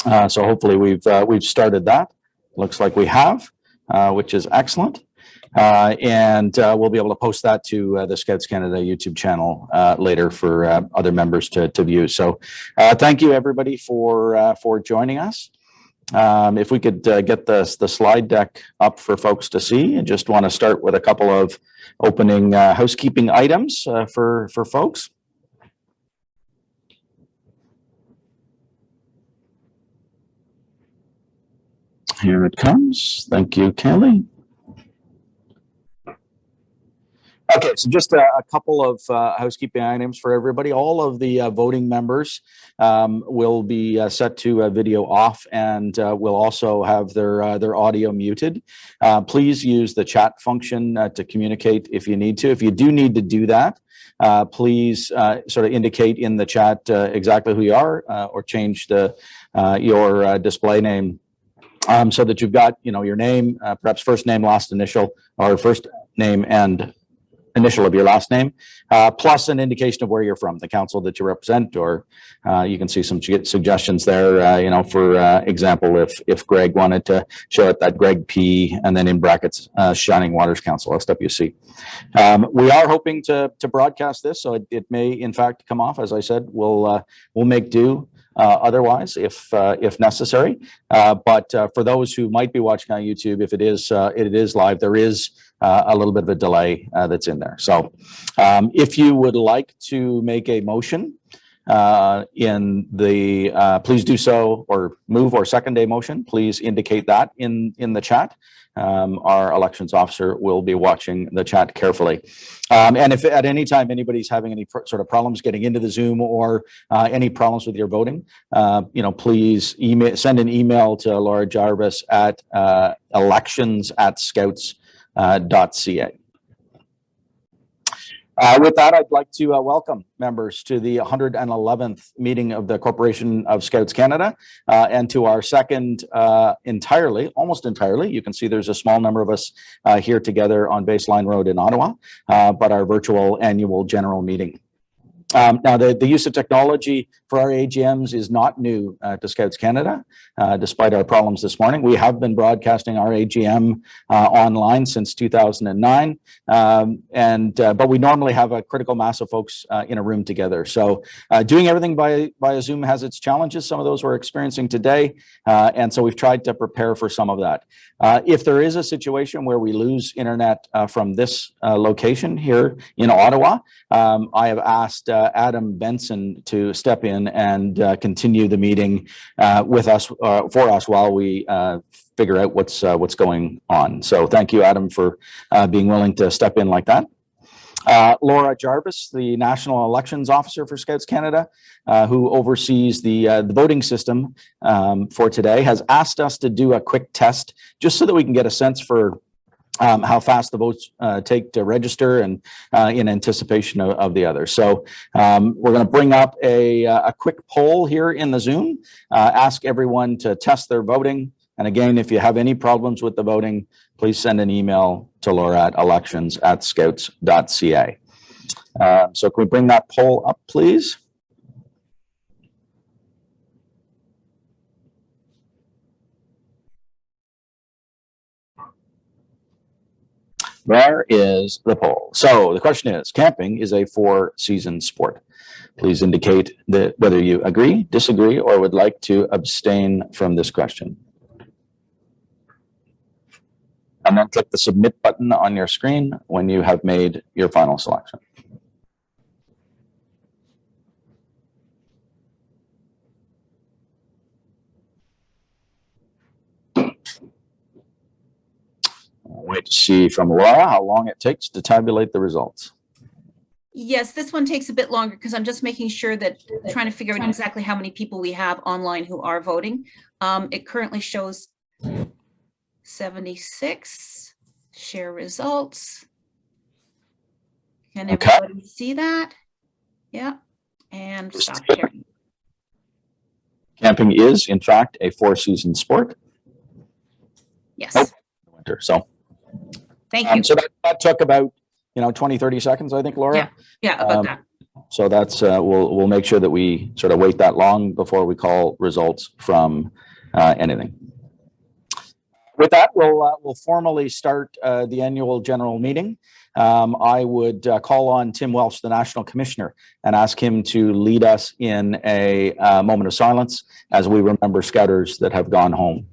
So hopefully we've started that. Looks like we have, which is excellent. And we'll be able to post that to the Scouts Canada YouTube channel later for other members to view. So thank you everybody for joining us. If we could get the slide deck up for folks to see, and just want to start with a couple of opening housekeeping items for folks. Here it comes. Thank you, Kelly. Okay, so just a couple of housekeeping items for everybody. All of the voting members will be set to video off, and will also have their audio muted. Please use the chat function to communicate if you need to. If you do need to do that, please sort of indicate in the chat exactly who you are, or change your display name. So that you've got, your name, perhaps first name, last initial, or first name and initial of your last name, plus an indication of where you're from, the council that you represent, or you can see some suggestions there. For example, if Greg wanted to show it, that Greg P, and then in brackets, Shining Waters Council, SWC. We are hoping to broadcast this, so it may in fact come off. As I said, we'll make do. Otherwise, if necessary, but for those who might be watching on YouTube, if it is live, there is a little bit of a delay that's in there. So, if you would like to make a motion please do so, or move or second a motion, please indicate that in the chat. Our elections officer will be watching the chat carefully. And if at any time anybody's having any sort of problems getting into the Zoom, or any problems with your voting, please send an email to Laura Jarvis at elections@scouts.ca. With that, I'd like to welcome members to the 111th meeting of the Corporation of Scouts Canada, and to our second almost entirely, you can see there's a small number of us here together on Baseline Road in Ottawa, but our virtual annual general meeting. Now, the use of technology for our AGMs is not new to Scouts Canada, despite our problems this morning. We have been broadcasting our AGM online since 2009, but we normally have a critical mass of folks in a room together. So doing everything via Zoom has its challenges. Some of those we're experiencing today, and so we've tried to prepare for some of that. If there is a situation where we lose internet from this location here in Ottawa, I have asked Adam Benson to step in and continue the meeting with us, for us, while we figure out what's going on. So thank you, Adam, for being willing to step in like that. Laura Jarvis, the National Elections Officer for Scouts Canada, who oversees the voting system for today, has asked us to do a quick test just so that we can get a sense for how fast the votes take to register, and in anticipation of the others. So we're going to bring up a quick poll here in the Zoom, ask everyone to test their voting. And again, if you have any problems with the voting, please send an email to Laura at elections@scouts.ca. So can we bring that poll up, please? There is the poll. So the question is, camping is a four-season sport. Please indicate whether you agree, disagree, or would like to abstain from this question. And then click the submit button on your screen when you have made your final selection. Wait to see from Laura how long it takes to tabulate the results. Yes, this one takes a bit longer because I'm just making sure that trying to figure out exactly how many people we have online who are voting. It currently shows 76. Share results. Can everybody see that? Yeah. And stop sharing. Camping is, in fact, a four-season sport. Yes. Winter. So thank you. So that took about 20, 30 seconds, I think, Laura. Yeah, about that. So that's, we'll make sure that we sort of wait that long before we call results from anything. With that, we'll formally start the annual general meeting. I would call on Tim Welsh, the National Commissioner, and ask him to lead us in a moment of silence as we remember Scouters that have gone home.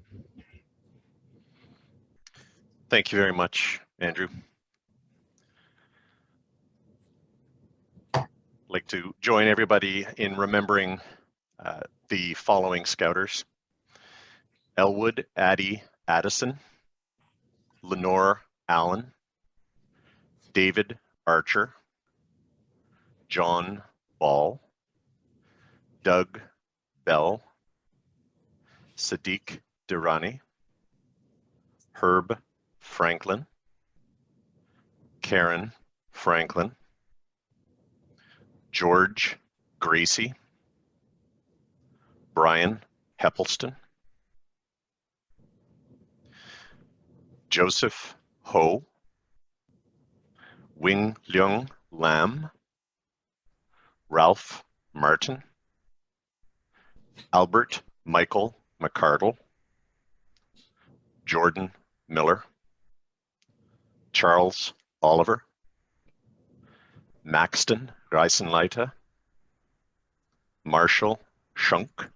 Thank you very much, Andrew. I'd like to join everybody in remembering the following Scouters: Elwood Addie Addison, Lenore Allen, David Archer, John Ball, Doug Bell, Sadiq Durrani, Herb Franklin, Karen Franklin, George Gracie, Brian Heppelston, Joseph Ho, Wing Leung Lam, Ralph Martin, Albert Michael McCardle, Jordan Miller, Charles Oliver, Maxton Greisenleiter, Marshall Shunk,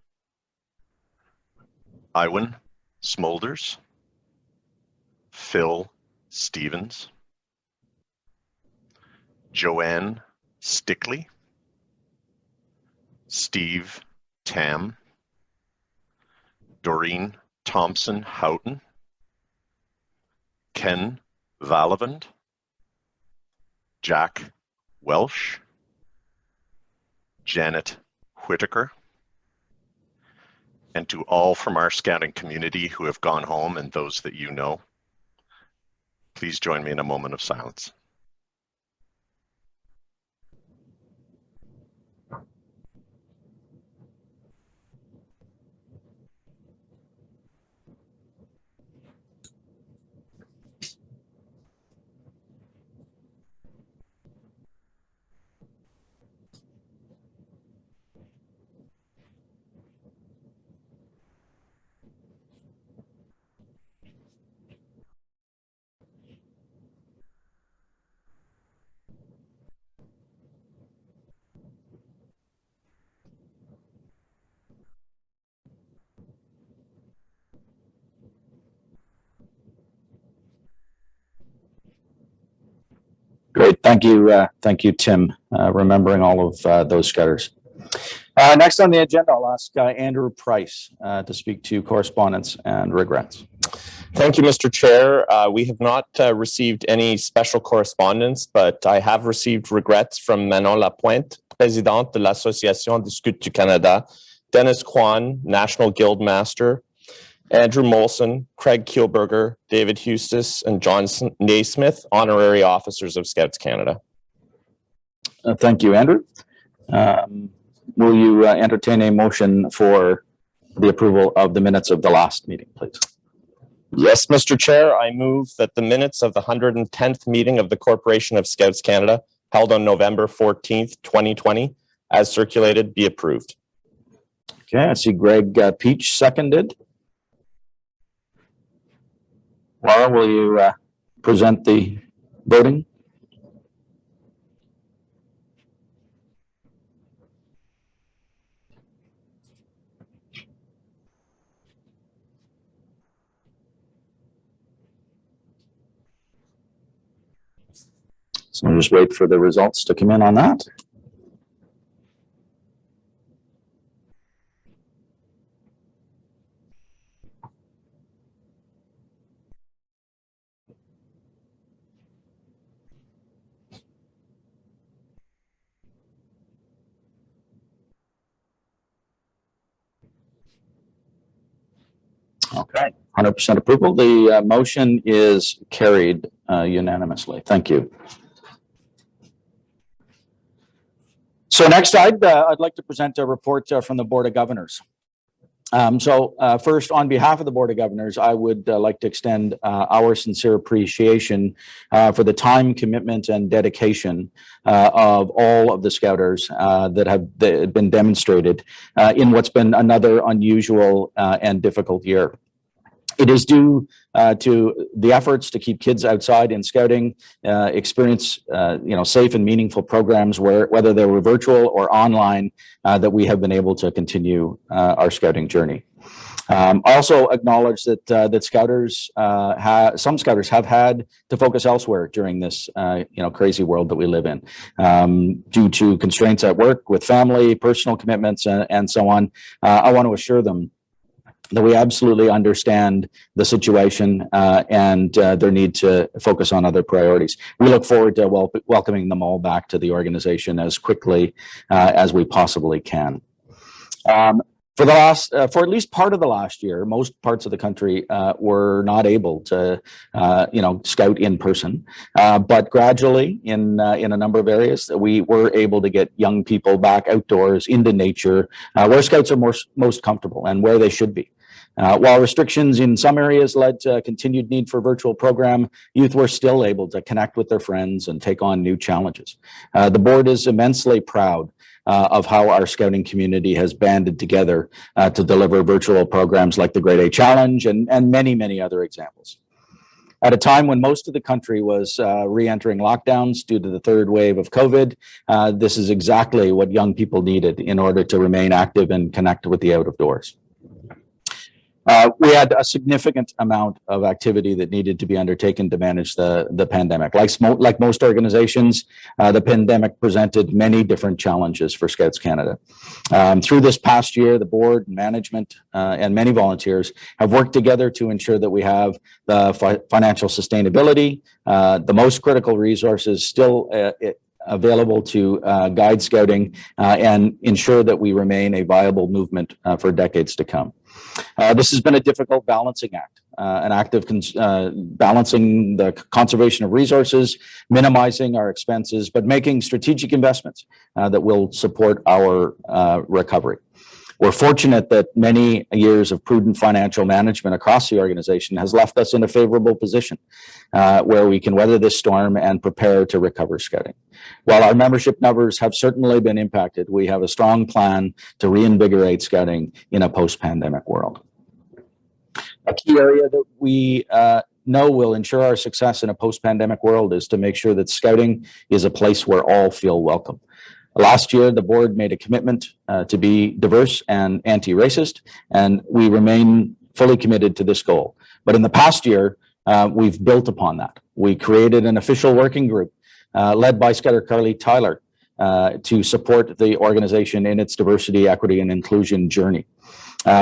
Iwan Smolders, Phil Stevens, Joanne Stickley, Steve Tam, Doreen Thompson Houghton, Ken Valavand, Jack Welsh, Janet Whitaker, and to all from our scouting community who have gone home and those that you know, please join me in a moment of silence. Great, thank you, Tim, remembering all of those Scouters. Next on the agenda, I'll ask Andrew Price to speak to correspondence and regrets. Thank you, Mr. Chair. We have not received any special correspondence, but I have received regrets from Manon Lapointe, Présidente de l'Association des Scouts du Canada, Dennis Kwan, National Guild Master, Andrew Molson, Craig Kielberger, David Hustis, and John Naismith, Honorary Officers of Scouts Canada. Thank you, Andrew. Will you entertain a motion for the approval of the minutes of the last meeting, please? Yes, Mr. Chair, I move that the minutes of the 110th meeting of the Corporation of Scouts Canada, held on November 14th, 2020, as circulated, be approved. Okay, I see Greg Peach seconded. Laura, will you present the voting? So we'll just wait for the results to come in on that. Okay, 100% approval. The motion is carried unanimously. Thank you. So next, I'd like to present a report from the Board of Governors. First, on behalf of the Board of Governors, I would like to extend our sincere appreciation for the time, commitment, and dedication of all of the Scouters that have been demonstrated in what's been another unusual and difficult year. It is due to the efforts to keep kids outside in Scouting, experience safe and meaningful programs, whether they were virtual or online, that we have been able to continue our Scouting journey. I also acknowledge that Scouters, some Scouters have had to focus elsewhere during this crazy world that we live in, due to constraints at work, with family, personal commitments, and so on. I want to assure them that we absolutely understand the situation and their need to focus on other priorities. We look forward to welcoming them all back to the organization as quickly as we possibly can. For at least part of the last year, most parts of the country were not able to, scout in person. But gradually, in a number of areas, we were able to get young people back outdoors into nature, where Scouts are most comfortable and where they should be. While restrictions in some areas led to continued need for virtual program, youth were still able to connect with their friends and take on new challenges. The board is immensely proud of how our Scouting community has banded together to deliver virtual programs like the Grade A Challenge and many, many other examples. At a time when most of the country was re-entering lockdowns due to the third wave of COVID, this is exactly what young people needed in order to remain active and connect with the out of doors. We had a significant amount of activity that needed to be undertaken to manage the pandemic. Like most organizations, the pandemic presented many different challenges for Scouts Canada. Through this past year, the board, management, and many volunteers have worked together to ensure that we have the financial sustainability, the most critical resources still available to guide Scouting and ensure that we remain a viable movement for decades to come. This has been a difficult balancing act, an act of balancing the conservation of resources, minimizing our expenses, but making strategic investments that will support our recovery. We're fortunate that many years of prudent financial management across the organization has left us in a favorable position where we can weather this storm and prepare to recover Scouting. While our membership numbers have certainly been impacted, we have a strong plan to reinvigorate Scouting in a post-pandemic world. A key area that we know will ensure our success in a post-pandemic world is to make sure that Scouting is a place where all feel welcome. Last year, the board made a commitment to be diverse and anti-racist, and we remain fully committed to this goal. But in the past year, we've built upon that. We created an official working group led by Scouter Carly Tyler to support the organization in its diversity, equity, and inclusion journey.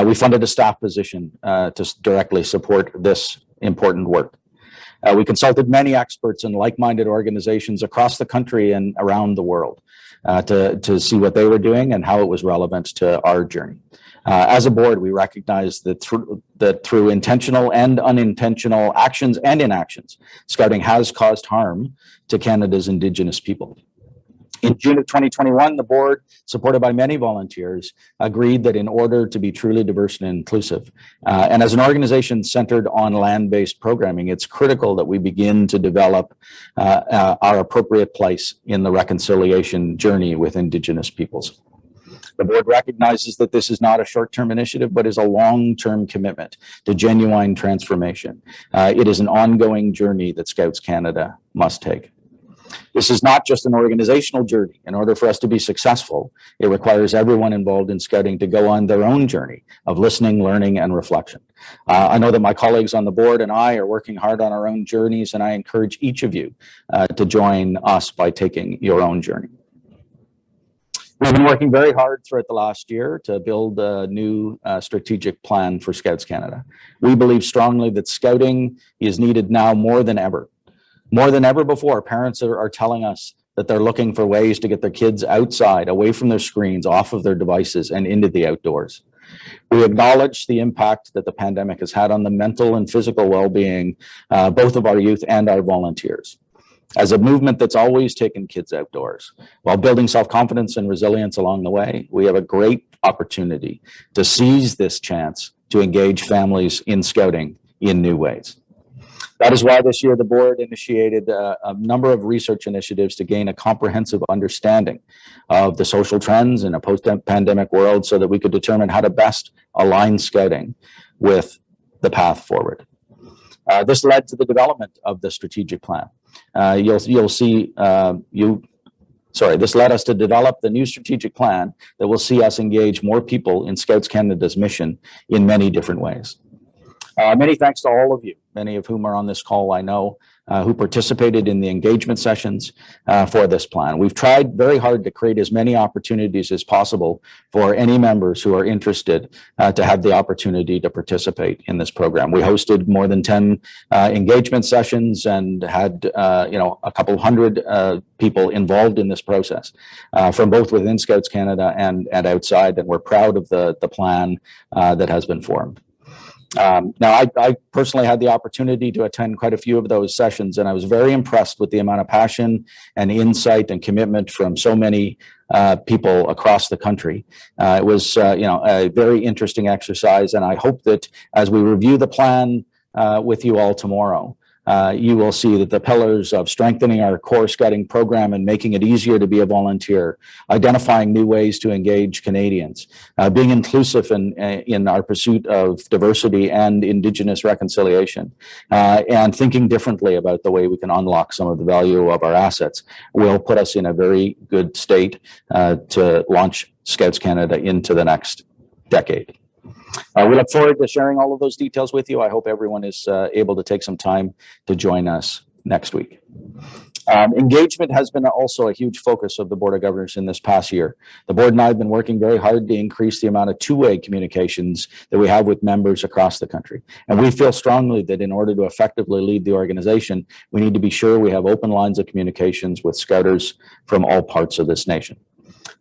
We funded a staff position to directly support this important work. We consulted many experts and like-minded organizations across the country and around the world to see what they were doing and how it was relevant to our journey. As a board, we recognize that through intentional and unintentional actions and inactions, Scouting has caused harm to Canada's Indigenous people. In June of 2021, the board, supported by many volunteers, agreed that in order to be truly diverse and inclusive, and as an organization centered on land-based programming, it's critical that we begin to develop our appropriate place in the reconciliation journey with Indigenous peoples. The board recognizes that this is not a short-term initiative, but is a long-term commitment to genuine transformation. It is an ongoing journey that Scouts Canada must take. This is not just an organizational journey. In order for us to be successful, it requires everyone involved in Scouting to go on their own journey of listening, learning, and reflection. I know that my colleagues on the board and I are working hard on our own journeys, and I encourage each of you to join us by taking your own journey. We've been working very hard throughout the last year to build a new strategic plan for Scouts Canada. We believe strongly that Scouting is needed now more than ever. More than ever before, parents are telling us that they're looking for ways to get their kids outside, away from their screens, off of their devices, and into the outdoors. We acknowledge the impact that the pandemic has had on the mental and physical well-being, both of our youth and our volunteers. As a movement that's always taken kids outdoors, while building self-confidence and resilience along the way, we have a great opportunity to seize this chance to engage families in scouting in new ways. That is why this year the board initiated a number of research initiatives to gain a comprehensive understanding of the social trends in a post-pandemic world so that we could determine how to best align scouting with the path forward. This led to the development of the strategic plan. This led us to develop the new strategic plan that will see us engage more people in Scouts Canada's mission in many different ways. Many thanks to all of you, many of whom are on this call, I know, who participated in the engagement sessions for this plan. We've tried very hard to create as many opportunities as possible for any members who are interested to have the opportunity to participate in this program. We hosted more than 10 engagement sessions and had a couple hundred people involved in this process from both within Scouts Canada and outside, and we're proud of the plan that has been formed. Now, I personally had the opportunity to attend quite a few of those sessions, and I was very impressed with the amount of passion and insight and commitment from so many people across the country. It was, a very interesting exercise, and I hope that as we review the plan with you all tomorrow, you will see that the pillars of strengthening our core scouting program and making it easier to be a volunteer, identifying new ways to engage Canadians, being inclusive in our pursuit of diversity and Indigenous reconciliation, and thinking differently about the way we can unlock some of the value of our assets will put us in a very good state to launch Scouts Canada into the next decade. We look forward to sharing all of those details with you. I hope everyone is able to take some time to join us next week. Engagement has been also a huge focus of the Board of Governors in this past year. The board and I have been working very hard to increase the amount of two-way communications that we have with members across the country. And we feel strongly that in order to effectively lead the organization, we need to be sure we have open lines of communications with Scouters from all parts of this nation.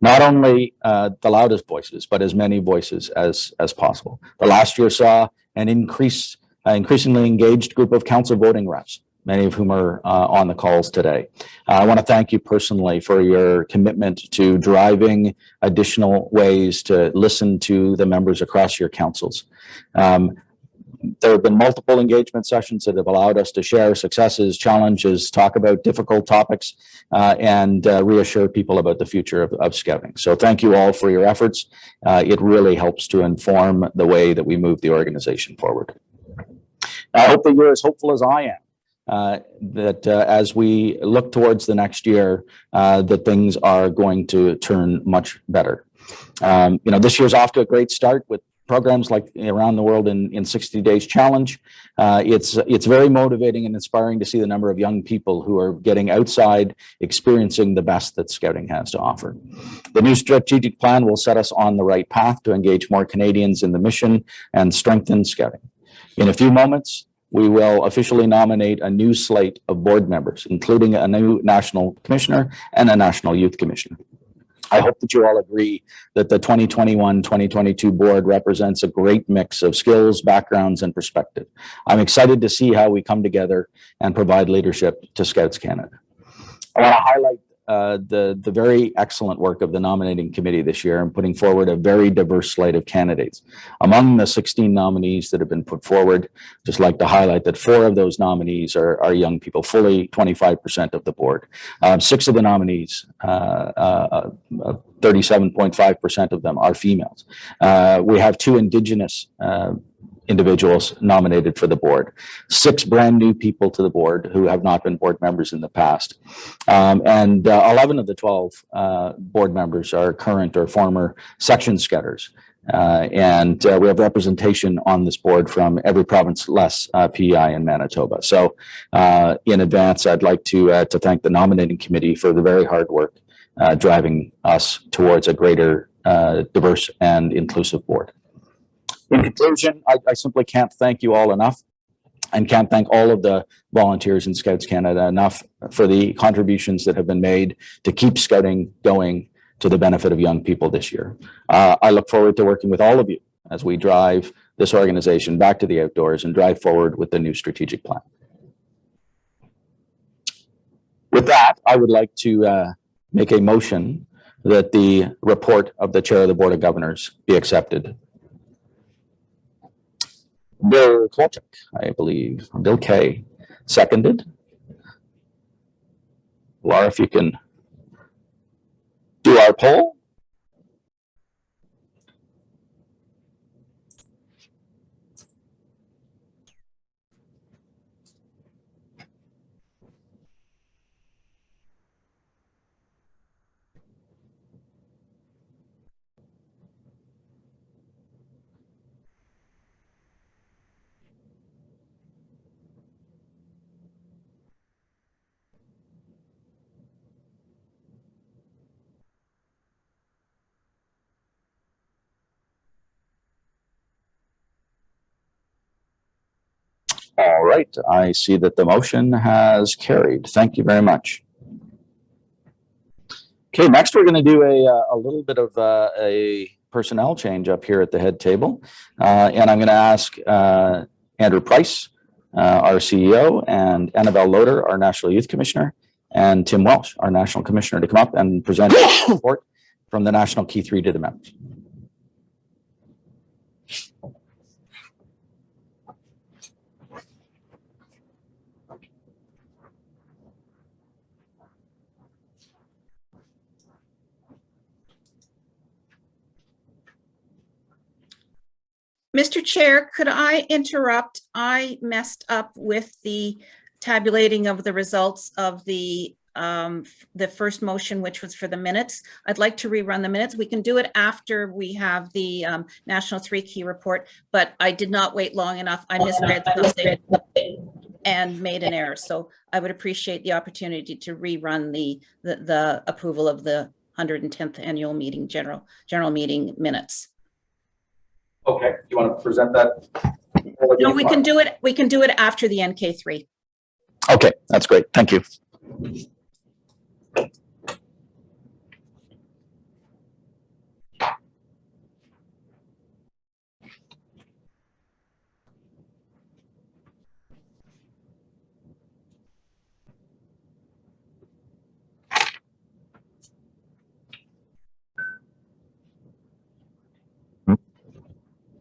Not only the loudest voices, but as many voices as possible. The last year saw an increasingly engaged group of council voting reps, many of whom are on the calls today. I want to thank you personally for your commitment to driving additional ways to listen to the members across your councils. There have been multiple engagement sessions that have allowed us to share successes, challenges, talk about difficult topics, and reassure people about the future of scouting. So thank you all for your efforts. It really helps to inform the way that we move the organization forward. I hope that you're as hopeful as I am, that as we look towards the next year, that things are going to turn much better. This year's off to a great start with programs like Around the World in 60 Days Challenge. It's very motivating and inspiring to see the number of young people who are getting outside, experiencing the best that scouting has to offer. The new strategic plan will set us on the right path to engage more Canadians in the mission and strengthen scouting. In a few moments, we will officially nominate a new slate of board members, including a new national commissioner and a national youth commissioner. I hope that you all agree that the 2021-2022 board represents a great mix of skills, backgrounds, and perspective. I'm excited to see how we come together and provide leadership to Scouts Canada. I want to highlight the very excellent work of the nominating committee this year in putting forward a very diverse slate of candidates. Among the 16 nominees that have been put forward, just like to highlight that 4 of those nominees are young people, fully 25% of the board. 6 of the nominees, 37.5% of them are females. We have 2 Indigenous individuals nominated for the board, 6 brand new people to the board who have not been board members in the past. And 11 of the 12 board members are current or former section scouters. And we have representation on this board from every province less PEI and Manitoba. So in advance, I'd like to thank the nominating committee for the very hard work driving us towards a greater diverse and inclusive board. In conclusion, I simply can't thank you all enough, and can't thank all of the volunteers in Scouts Canada enough for the contributions that have been made to keep scouting going to the benefit of young people this year. I look forward to working with all of you as we drive this organization back to the outdoors and drive forward with the new strategic plan. With that, I would like to make a motion that the report of the Chair of the Board of Governors be accepted. Bill Klocek, I believe. Bill K. Seconded. Laura, if you can do our poll. All right, I see that the motion has carried. Thank you very much. Okay, next we're going to do a little bit of a personnel change up here at the head table. And I'm going to ask Andrew Price, our CEO, and Annabelle Loader, our National Youth Commissioner, and Tim Welsh, our National Commissioner, to come up and present a report from the National Key 3 to the members. Mr. Chair, could I interrupt? I messed up with the tabulating of the results of the first motion, which was for the minutes. I'd like to rerun the minutes. We can do it after we have the National 3 Key report, but I did not wait long enough. I misread something and made an error. So I would appreciate the opportunity to rerun the approval of the 110th annual meeting, general meeting minutes. Okay, you want to present that? No, we can do it. We can do it after the NK3. Okay, that's great. Thank you.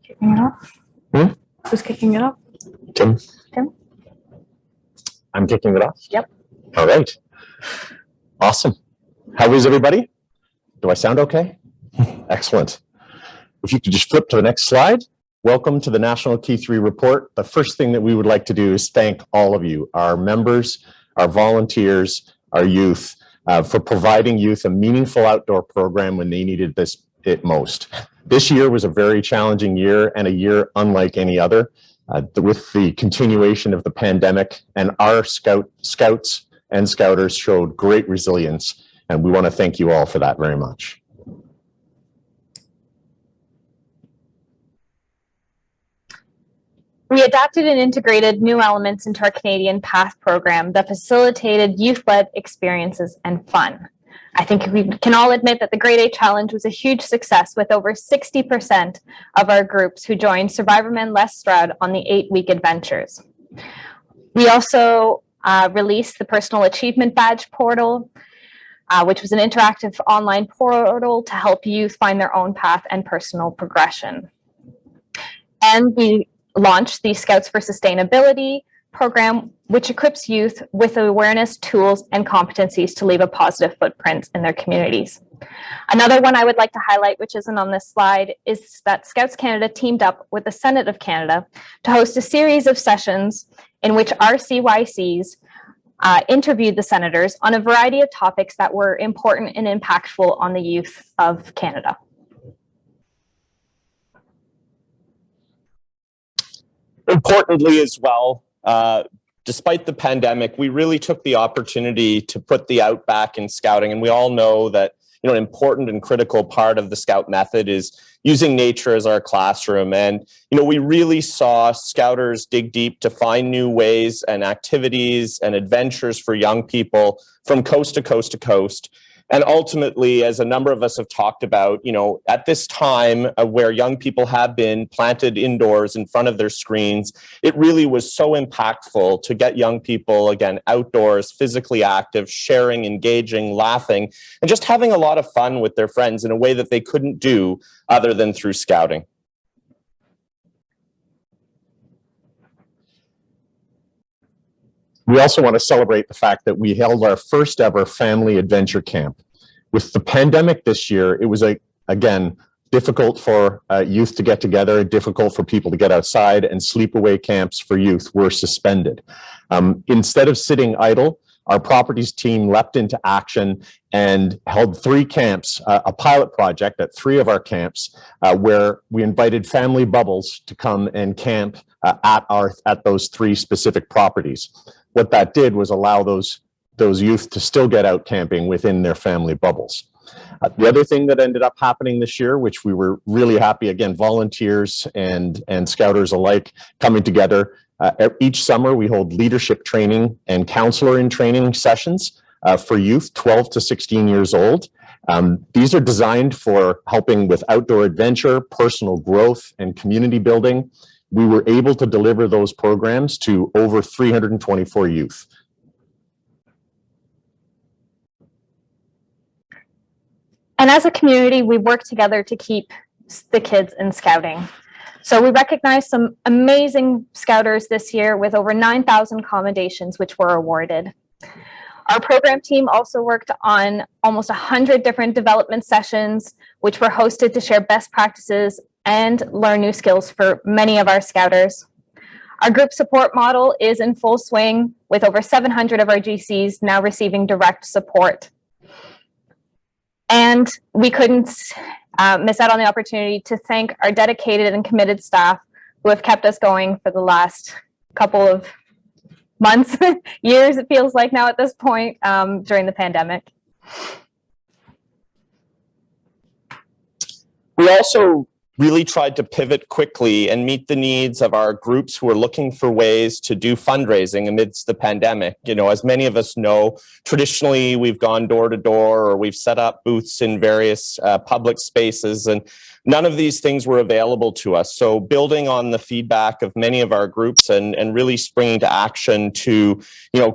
Kicking it off? Who's kicking it off? Tim? Tim? I'm kicking it off? Yep. All right. Awesome. How is everybody? Do I sound okay? Excellent. If you could just flip to the next slide. Welcome to the National Key 3 report. The first thing that we would like to do is thank all of you, our members, our volunteers, our youth, for providing youth a meaningful outdoor program when they needed it most. This year was a very challenging year and a year unlike any other, with the continuation of the pandemic, and our scouts and scouters showed great resilience, and we want to thank you all for that very much. We adapted and integrated new elements into our Canadian Path program that facilitated youth-led experiences and fun. I think we can all admit that the Grade A Challenge was a huge success, with over 60% of our groups who joined Survivorman Les Stroud on the 8-week adventures. We also released the Personal Achievement Badge portal, which was an interactive online portal to help youth find their own path and personal progression. And we launched the Scouts for Sustainability program, which equips youth with awareness, tools, and competencies to leave a positive footprint in their communities. Another one I would like to highlight, which isn't on this slide, is that Scouts Canada teamed up with the Senate of Canada to host a series of sessions in which our CYCs interviewed the senators on a variety of topics that were important and impactful on the youth of Canada. Importantly as well, despite the pandemic, we really took the opportunity to put the outback in scouting. And we all know that, an important and critical part of the Scout method is using nature as our classroom. And, we really saw Scouters dig deep to find new ways and activities and adventures for young people from coast to coast to coast. And ultimately, as a number of us have talked about, at this time where young people have been planted indoors in front of their screens, it really was so impactful to get young people, again, outdoors, physically active, sharing, engaging, laughing, and just having a lot of fun with their friends in a way that they couldn't do other than through scouting. We also want to celebrate the fact that we held our first ever family adventure camp. With the pandemic this year, it was, again, difficult for youth to get together, difficult for people to get outside, and sleepaway camps for youth were suspended. Instead of sitting idle, our properties team leapt into action and held 3 camps, a pilot project at 3 of our camps, where we invited family bubbles to come and camp at those 3 specific properties. What that did was allow those youth to still get out camping within their family bubbles. The other thing that ended up happening this year, which we were really happy, again, volunteers and scouters alike coming together. Each summer, we hold leadership training and counselor in training sessions for youth 12 to 16 years old. These are designed for helping with outdoor adventure, personal growth, and community building. We were able to deliver those programs to over 324 youth. And as a community, we work together to keep the kids in scouting. So we recognized some amazing scouters this year with over 9,000 commendations, which were awarded. Our program team also worked on almost 100 different development sessions, which were hosted to share best practices and learn new skills for many of our scouters. Our group support model is in full swing, with over 700 of our GCs now receiving direct support. And we couldn't miss out on the opportunity to thank our dedicated and committed staff who have kept us going for the last couple of months, years, it feels like now at this point, during the pandemic. We also really tried to pivot quickly and meet the needs of our groups who are looking for ways to do fundraising amidst the pandemic. As many of us know, traditionally we've gone door to door or we've set up booths in various public spaces, and none of these things were available to us. So building on the feedback of many of our groups and really springing to action to,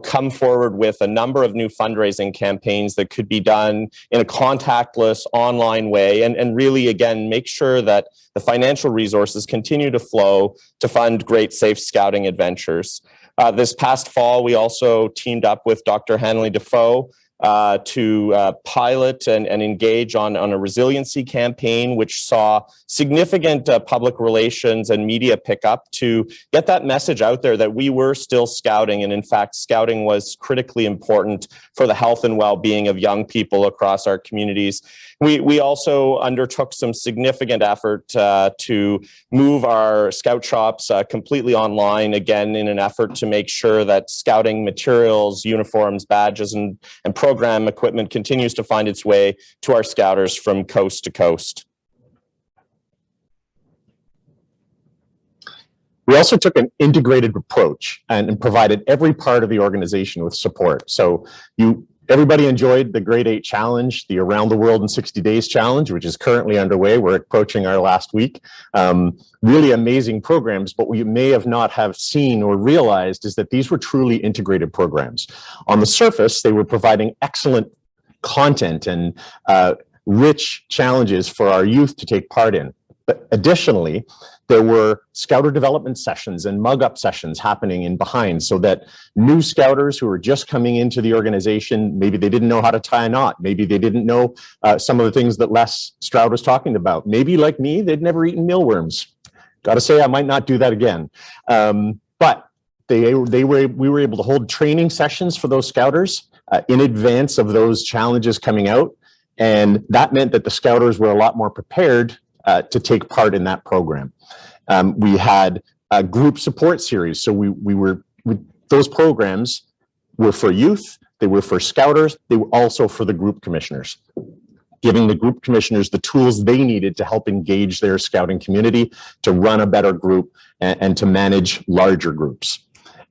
come forward with a number of new fundraising campaigns that could be done in a contactless online way, and really, again, make sure that the financial resources continue to flow to fund great, safe scouting adventures. This past fall, we also teamed up with Dr. Hanley Defoe to pilot and engage on a resiliency campaign, which saw significant public relations and media pickup to get that message out there that we were still scouting. And in fact, scouting was critically important for the health and well-being of young people across our communities. We also undertook some significant effort to move our scout shops completely online, again, in an effort to make sure that scouting materials, uniforms, badges, and program equipment continues to find its way to our scouters from coast to coast. We also took an integrated approach and provided every part of the organization with support. So everybody enjoyed the Grade 8 Challenge, the Around the World in 60 Days Challenge, which is currently underway. We're approaching our last week. Really amazing programs, but what you may have not have seen or realized is that these were truly integrated programs. On the surface, they were providing excellent content and rich challenges for our youth to take part in. But additionally, there were scouter development sessions and mug-up sessions happening in behind, so that new scouters who were just coming into the organization, maybe they didn't know how to tie a knot, maybe they didn't know some of the things that Les Stroud was talking about. Maybe like me, they'd never eaten mealworms. Got to say, I might not do that again. But we were able to hold training sessions for those scouters in advance of those challenges coming out, and that meant that the scouters were a lot more prepared to take part in that program. We had a group support series. So those programs were for youth, they were for scouters, they were also for the group commissioners, giving the group commissioners the tools they needed to help engage their scouting community, to run a better group, and to manage larger groups.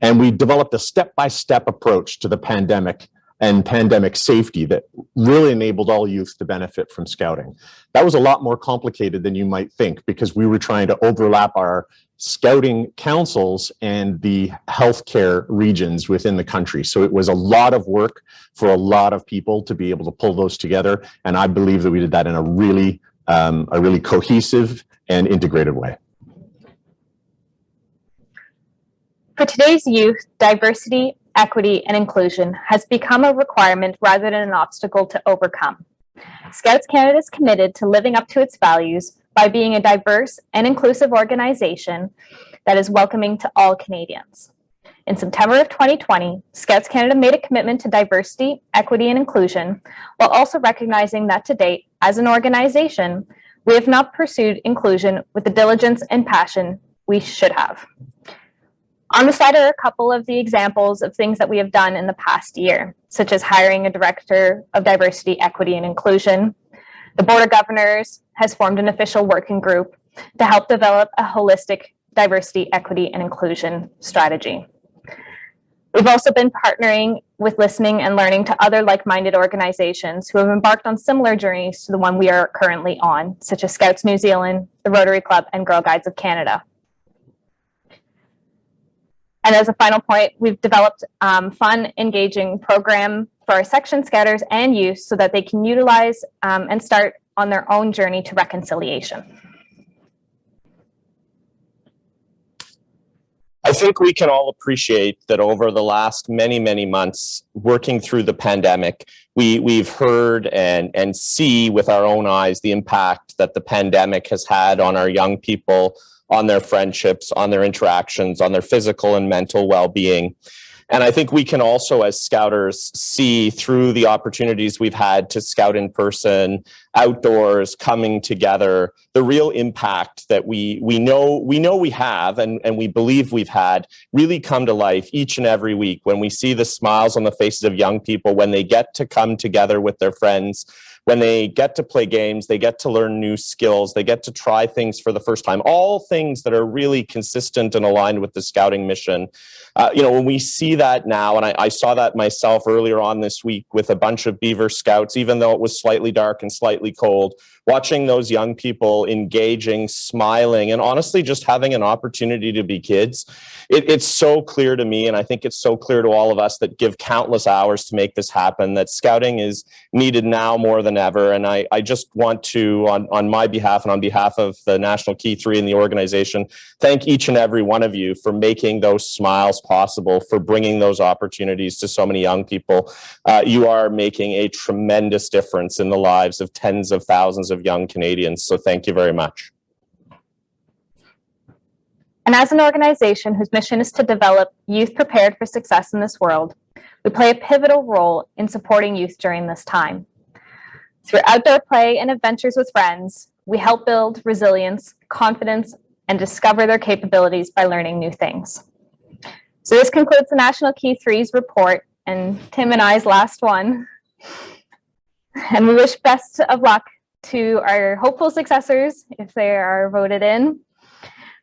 And we developed a step-by-step approach to the pandemic and pandemic safety that really enabled all youth to benefit from scouting. That was a lot more complicated than you might think, because we were trying to overlap our scouting councils and the healthcare regions within the country. So it was a lot of work for a lot of people to be able to pull those together. And I believe that we did that in a really cohesive and integrated way. For today's youth, diversity, equity, and inclusion has become a requirement rather than an obstacle to overcome. Scouts Canada is committed to living up to its values by being a diverse and inclusive organization that is welcoming to all Canadians. In September of 2020, Scouts Canada made a commitment to diversity, equity, and inclusion, while also recognizing that to date, as an organization, we have not pursued inclusion with the diligence and passion we should have. On the slide are a couple of the examples of things that we have done in the past year, such as hiring a director of diversity, equity, and inclusion. The Board of Governors has formed an official working group to help develop a holistic diversity, equity, and inclusion strategy. We've also been partnering with listening and learning to other like-minded organizations who have embarked on similar journeys to the one we are currently on, such as Scouts New Zealand, the Rotary Club, and Girl Guides of Canada. And as a final point, we've developed fun, engaging program for our section scouters and youth so that they can utilize and start on their own journey to reconciliation. I think we can all appreciate that over the last many, many months working through the pandemic, we've heard and see with our own eyes the impact that the pandemic has had on our young people, on their friendships, on their interactions, on their physical and mental well-being. And I think we can also, as scouters, see through the opportunities we've had to scout in person, outdoors, coming together, the real impact that we know we have and we believe we've had really come to life each and every week when we see the smiles on the faces of young people, when they get to come together with their friends, when they get to play games, they get to learn new skills, they get to try things for the first time, all things that are really consistent and aligned with the scouting mission. When we see that now, and I saw that myself earlier on this week with a bunch of Beaver Scouts, even though it was slightly dark and slightly cold, watching those young people engaging, smiling, and honestly just having an opportunity to be kids. It's so clear to me, and I think it's so clear to all of us that give countless hours to make this happen, that scouting is needed now more than ever. And I just want to, on my behalf and on behalf of the National Key 3 and the organization, thank each and every one of you for making those smiles possible, for bringing those opportunities to so many young people. You are making a tremendous difference in the lives of tens of thousands of young Canadians. So thank you very much. And as an organization whose mission is to develop youth prepared for success in this world, we play a pivotal role in supporting youth during this time. Through outdoor play and adventures with friends, we help build resilience, confidence, and discover their capabilities by learning new things. So this concludes the National Key 3's report and Tim and I's last one. And we wish best of luck to our hopeful successors if they are voted in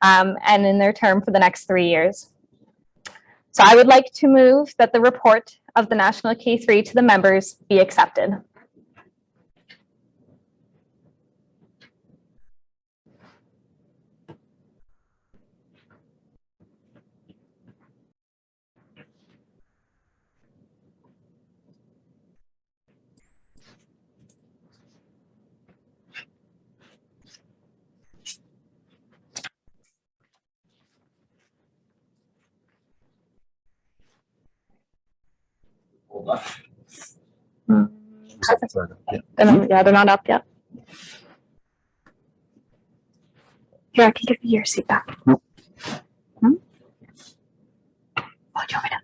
and in their term for the next 3 years. So I would like to move that the report of the National Key 3 to the members be accepted. Hold on. Yeah, they're not up yet. Here, I can give you your seat back. Nope. Oh, do you want me to?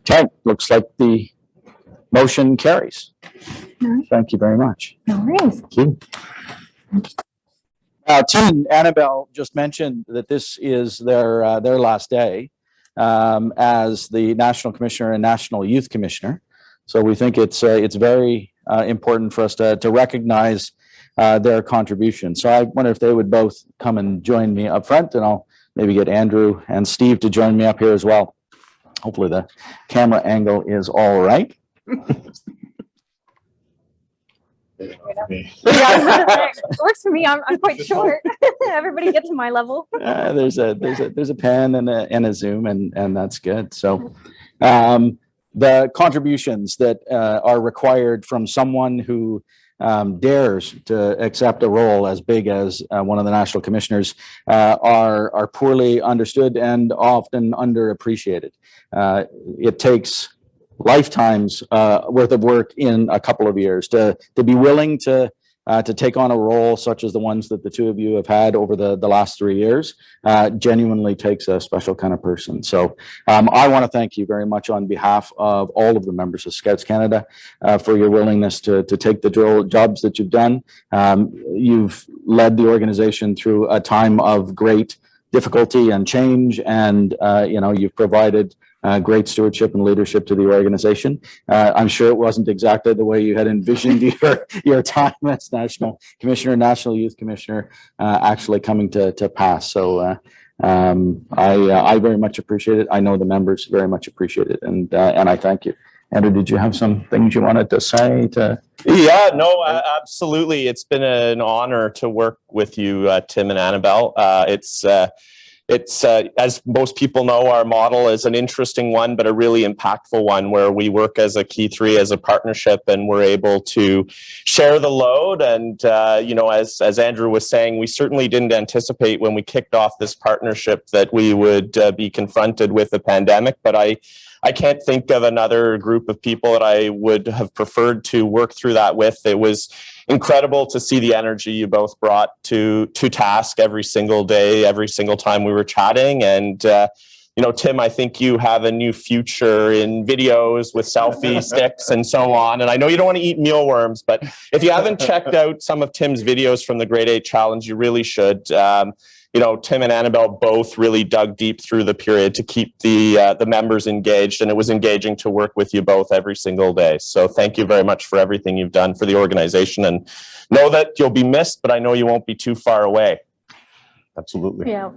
Okay, looks like the motion carries. Thank you very much. No worries. Tim and Annabelle just mentioned that this is their last day as the National Commissioner and National Youth Commissioner. So we think it's very important for us to recognize their contribution. So I wonder if they would both come and join me up front, and I'll maybe get Andrew and Steve to join me up here as well. Hopefully the camera angle is all right. It works for me. I'm quite short. Everybody gets to my level. There's a pen and a zoom, and that's good. So the contributions that are required from someone who dares to accept a role as big as one of the national commissioners are poorly understood and often underappreciated. It takes lifetimes worth of work in a couple of years to be willing to take on a role such as the ones that the two of you have had over the last 3 years. Genuinely takes a special kind of person. So I want to thank you very much on behalf of all of the members of Scouts Canada for your willingness to take the jobs that you've done. You've led the organization through a time of great difficulty and change, and you've provided great stewardship and leadership to the organization. I'm sure it wasn't exactly the way you had envisioned your time as National Commissioner, National Youth Commissioner, actually coming to pass. So I very much appreciate it. I know the members very much appreciate it, and I thank you. Andrew, did you have some things you wanted to say? Yeah, no, absolutely. It's been an honor to work with you, Tim and Annabelle. It's as most people know, our model is an interesting one, but a really impactful one where we work as a key three, as a partnership, and we're able to share the load. And, as Andrew was saying, we certainly didn't anticipate when we kicked off this partnership that we would be confronted with a pandemic. But I can't think of another group of people that I would have preferred to work through that with. It was incredible to see the energy you both brought to task every single day, every single time we were chatting. And, Tim, I think you have a new future in videos with selfie sticks and so on. And I know you don't want to eat mealworms, but if you haven't checked out some of Tim's videos from the Grade 8 Challenge, you really should. Tim and Annabelle both really dug deep through the period to keep the members engaged, and it was engaging to work with you both every single day. So thank you very much for everything you've done for the organization, and know that you'll be missed, but I know you won't be too far away. Absolutely. Yeah.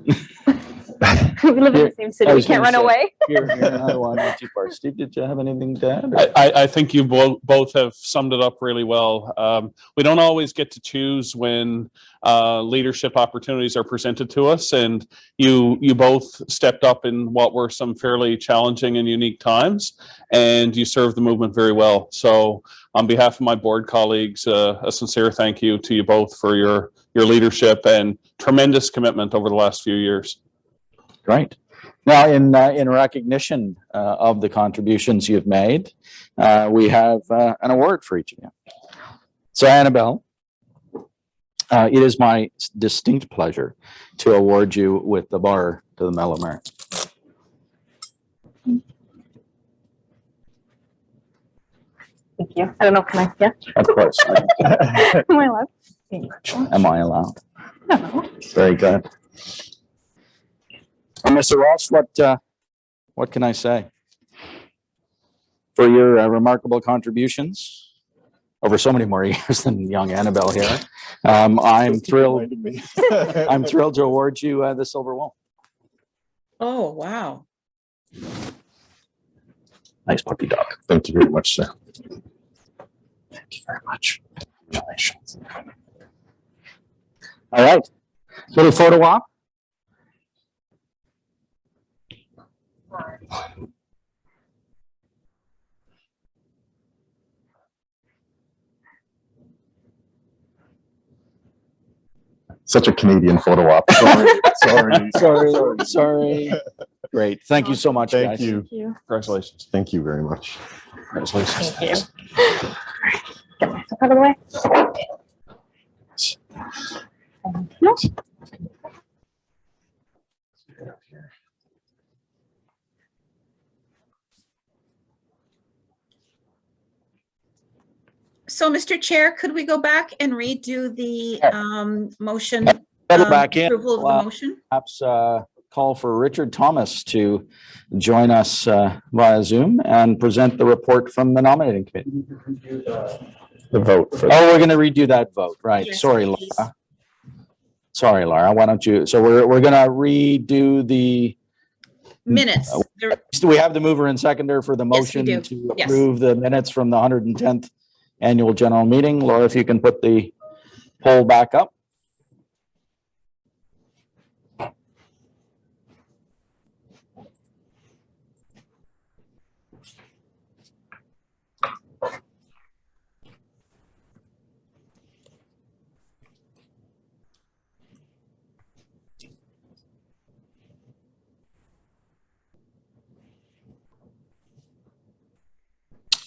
We live in the same city. We can't run away. You're not one too far. Steve, did you have anything to add? I think you both have summed it up really well. We don't always get to choose when leadership opportunities are presented to us, and you both stepped up in what were some fairly challenging and unique times, and you served the movement very well. So on behalf of my board colleagues, a sincere thank you to you both for your leadership and tremendous commitment over the last few years. Great. Now, in recognition of the contributions you've made, we have an award for each of you. So, Annabelle, it is my distinct pleasure to award you with the bar to the Medal of Merit. Thank you. I don't know. Can I? Yeah. Of course. Am I allowed? Am I allowed? No. Very good. Mr. Ross, what can I say? For your remarkable contributions over so many more years than young Annabelle here, I'm thrilled. I'm thrilled to award you the Silver Wall. Oh, wow. Nice puppy dog. Thank you very much, sir. Thank you very much. Congratulations. All right. Little photo op. Such a Canadian photo op. Sorry. Great. Thank you so much, Thank guys. you. Thank you. Congratulations. Thank you very much. Congratulations. Thank you. Get myself out of the way. No. So, Mr. Chair, could we go back and redo the motion? Settle back in. Approval of the motion? Perhaps call for Richard Thomas to join us via Zoom and present the report from the nominating committee. The vote. For Oh, we're going to redo that vote, right? Yes, Sorry, please. Laura. Sorry, Laura. Why don't you? So we're going to redo the Minutes. We have the mover and seconder for the Yes, we motion do. to Yes. approve the minutes from the 110th annual general meeting. Laura, if you can put the poll back up.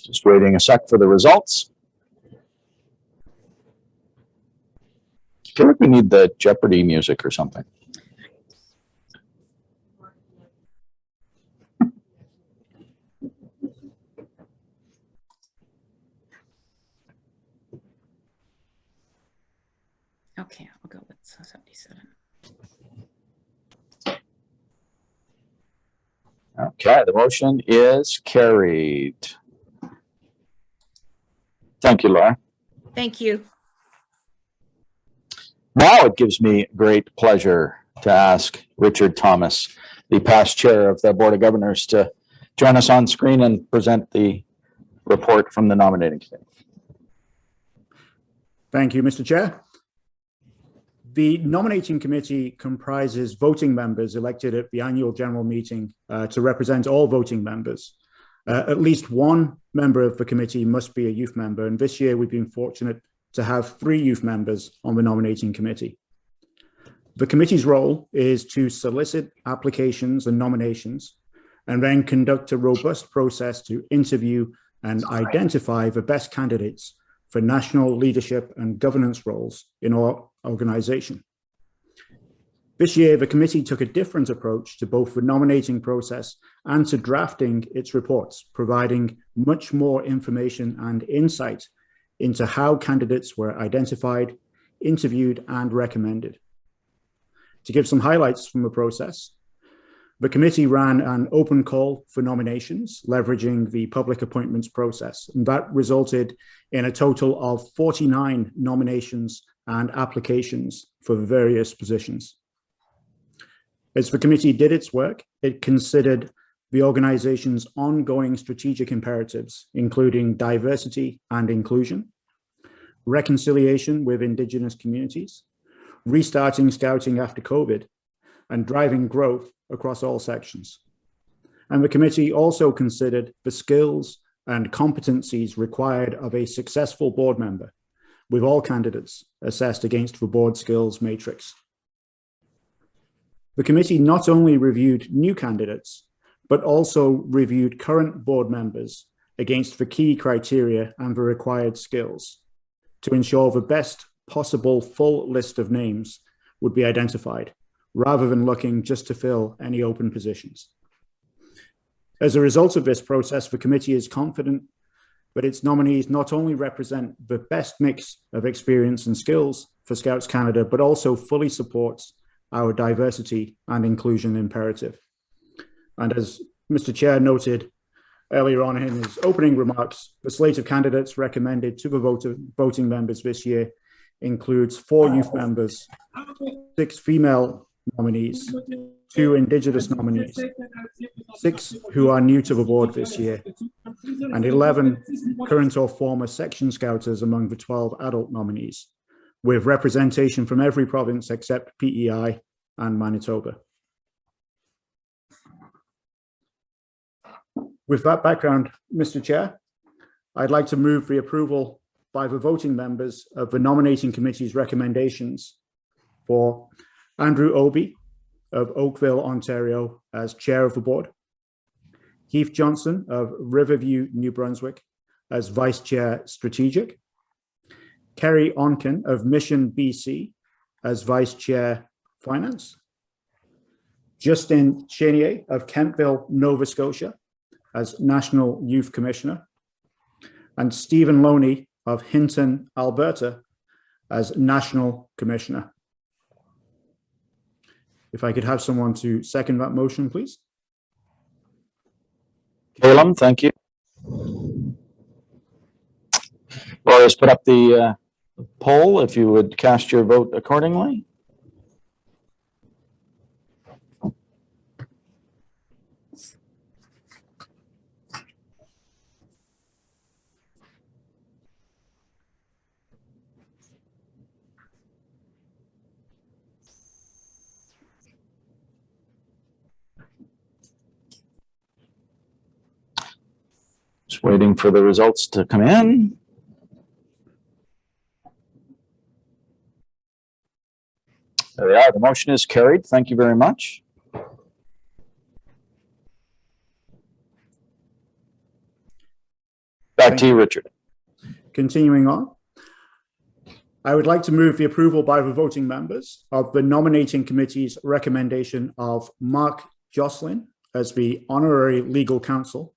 Just waiting a sec for the results. I feel like we need the Jeopardy music or something. Okay, I'll go with 77. Okay, the motion is carried. Thank you, Laura. Thank you. Now it gives me great pleasure to ask Richard Thomas, the past chair of the Board of Governors, to join us on screen and present the report from the nominating committee. Thank you, Mr. Chair. The nominating committee comprises voting members elected at the annual general meeting to represent all voting members. At least one member of the committee must be a youth member, and this year we've been fortunate to have 3 youth members on the nominating committee. The committee's role is to solicit applications and nominations, and then conduct a robust process to interview and identify the best candidates for national leadership and governance roles in our organization. This year, the committee took a different approach to both the nominating process and to drafting its reports, providing much more information and insight into how candidates were identified, interviewed, and recommended. To give some highlights from the process, the committee ran an open call for nominations, leveraging the public appointments process, and that resulted in a total of 49 nominations and applications for various positions. As the committee did its work, it considered the organization's ongoing strategic imperatives, including diversity and inclusion, reconciliation with Indigenous communities, restarting Scouting after COVID, and driving growth across all sections. And the committee also considered the skills and competencies required of a successful board member, with all candidates assessed against the board skills matrix. The committee not only reviewed new candidates, but also reviewed current board members against the key criteria and the required skills to ensure the best possible full list of names would be identified, rather than looking just to fill any open positions. As a result of this process, the committee is confident that its nominees not only represent the best mix of experience and skills for Scouts Canada, but also fully supports our diversity and inclusion imperative. And as Mr. Chair noted earlier on in his opening remarks, the slate of candidates recommended to the voting members this year includes 4 youth members, 6 female nominees, 2 Indigenous nominees, 6 who are new to the board this year, and 11 current or former section scouters among the 12 adult nominees, with representation from every province except PEI and Manitoba. With that background, Mr. Chair, I'd like to move the approval by the voting members of the nominating committee's recommendations for Andrew Obey of Oakville, Ontario, as chair of the board, Heath Johnson of Riverview, New Brunswick, as vice chair strategic, Kerry Onken of Mission, BC, as vice chair finance, Justin Chenier of Kentville, Nova Scotia, as national youth commissioner, and Stephen Loney of Hinton, Alberta, as National Commissioner. If I could have someone to second that motion, please. Caleb, thank you. Laura's put up the poll. If you would cast your vote accordingly. Just waiting for the results to come in. There we are. The motion is carried. Thank you very much. Back to you, Richard. Continuing on, I would like to move the approval by the voting members of the nominating committee's recommendation of Mark Jocelyn as the honorary legal counsel,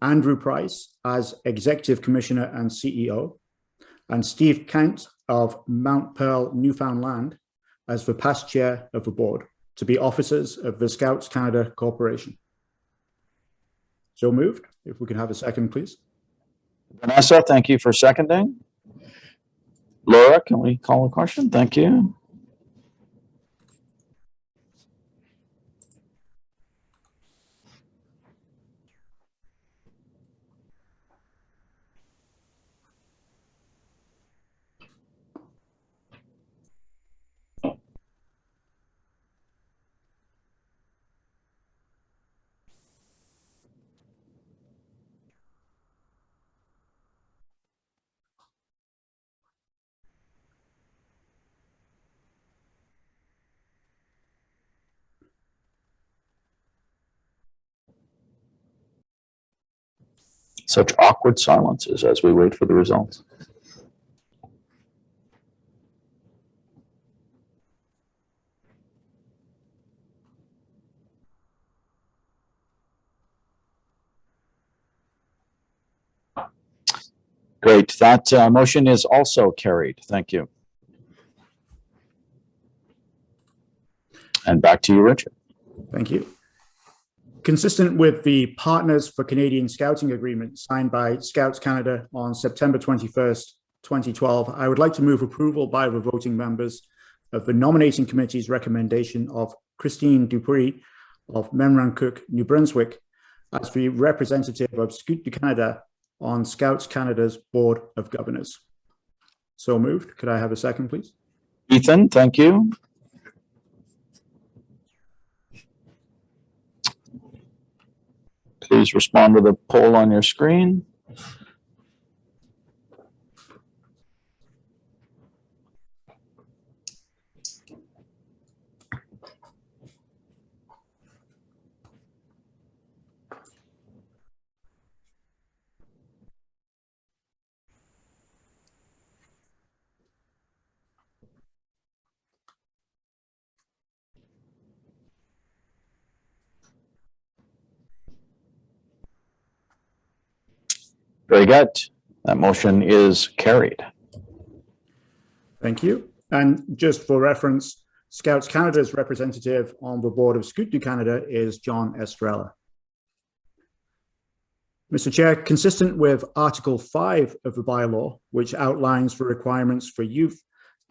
Andrew Price as executive commissioner and CEO, and Steve Kent of Mount Pearl, Newfoundland, as the past chair of the board, to be officers of the Scouts Canada Corporation. So moved. If we can have a second, please. Vanessa, thank you for seconding. Laura, can we call a question? Thank you. Such awkward silences as we wait for the results. Great. That motion is also carried. Thank you. And back to you, Richard. Thank you. Consistent with the Partners for Canadian Scouting agreement signed by Scouts Canada on September 21st, 2012, I would like to move approval by the voting members of the nominating committee's recommendation of Christine Dupuis of Memramcook, New Brunswick, as the representative of Scout du Canada on Scouts Canada's Board of Governors. So moved. Could I have a second, please? Ethan, thank you. Please respond to the poll on your screen. Very good. That motion is carried. Thank you. And just for reference, Scouts Canada's representative on the board of Scout du Canada is John Estrella. Mr. Chair, consistent with Article 5 of the bylaw, which outlines the requirements for youth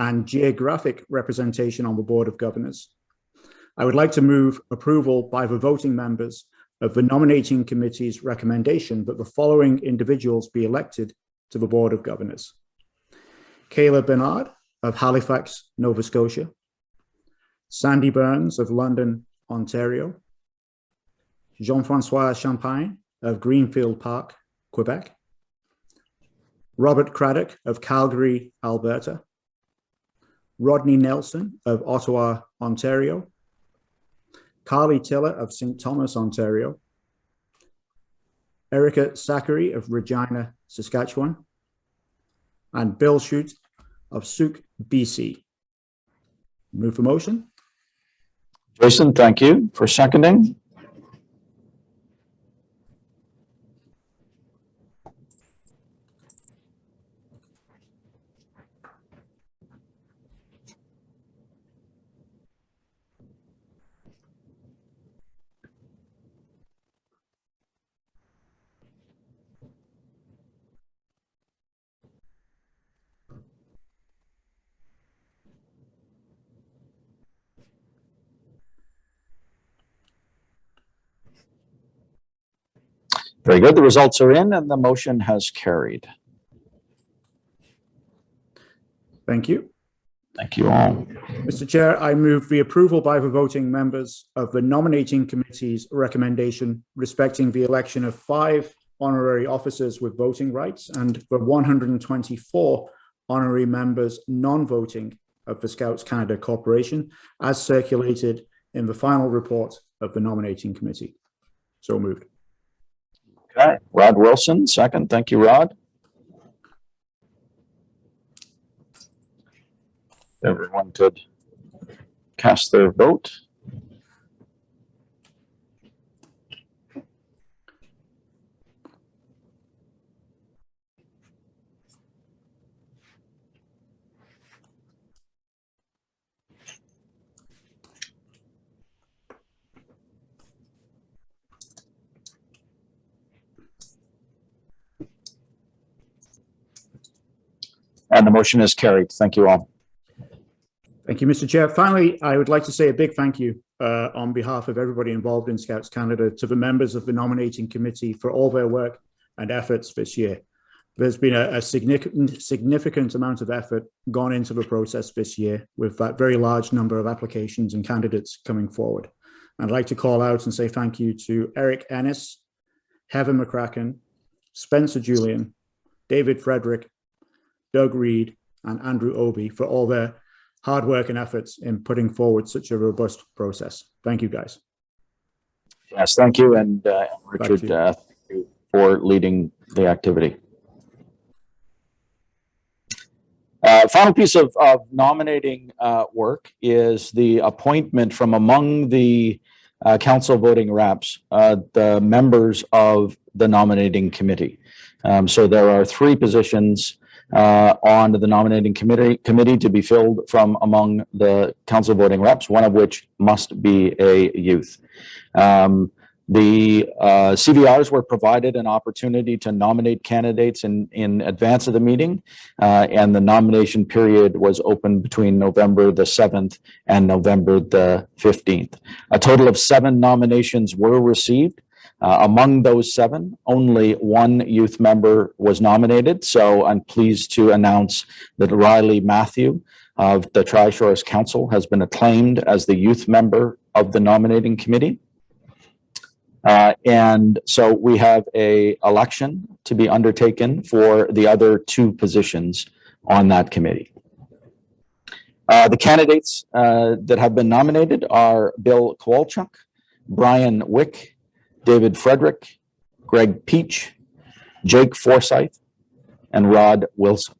and geographic representation on the Board of Governors, I would like to move approval by the voting members of the nominating committee's recommendation that the following individuals be elected to the Board of Governors. Kayla Bernard of Halifax, Nova Scotia, Sandy Burns of London, Ontario, Jean-Francois Champagne of Greenfield Park, Quebec, Robert Craddock of Calgary, Alberta, Rodney Nelson of Ottawa, Ontario, Carly Tiller of St. Thomas, Ontario, Erica Zachary of Regina, Saskatchewan, and Bill Shute of Souk, BC. Move for motion. Jason, thank you for seconding. Very good. The results are in and the motion has carried. Thank you. Thank you all. Mr. Chair, I move the approval by the voting members of the nominating committee's recommendation respecting the election of 5 honorary officers with voting rights and the 124 honorary members non-voting of the Scouts Canada Corporation as circulated in the final report of the nominating committee. So moved. Okay. Rod Wilson, second. Thank you, Rod. Everyone could cast their vote. And the motion is carried. Thank you all. Thank you, Mr. Chair. Finally, I would like to say a big thank you on behalf of everybody involved in Scouts Canada to the members of the nominating committee for all their work and efforts this year. There's been a significant amount of effort gone into the process this year with that very large number of applications and candidates coming forward. I'd like to call out and say thank you to Eric Ennis, Heather McCracken, Spencer Julian, David Frederick, Doug Reed, and Andrew Obey for all their hard work and efforts in putting forward such a robust process. Thank you, guys. Yes, thank you. And Richard, thank you for leading the activity. Final piece of nominating work is the appointment from among the council voting reps, the members of the nominating committee. So there are 3 positions on the nominating committee to be filled from among the council voting reps, one of which must be a youth. The CVRs were provided an opportunity to nominate candidates in advance of the meeting, and the nomination period was open between November the 7th and November the 15th. A total of 7 nominations were received. Among those 7, only 1 youth member was nominated. So I'm pleased to announce that Riley Matthew of the Tri-Shores Council has been acclaimed as the youth member of the nominating committee. And so we have an election to be undertaken for the other 2 positions on that committee. The candidates that have been nominated are Bill Kowalchuk, Brian Wick, David Frederick, Greg Peach, Jake Forsyth, and Rod Wilson.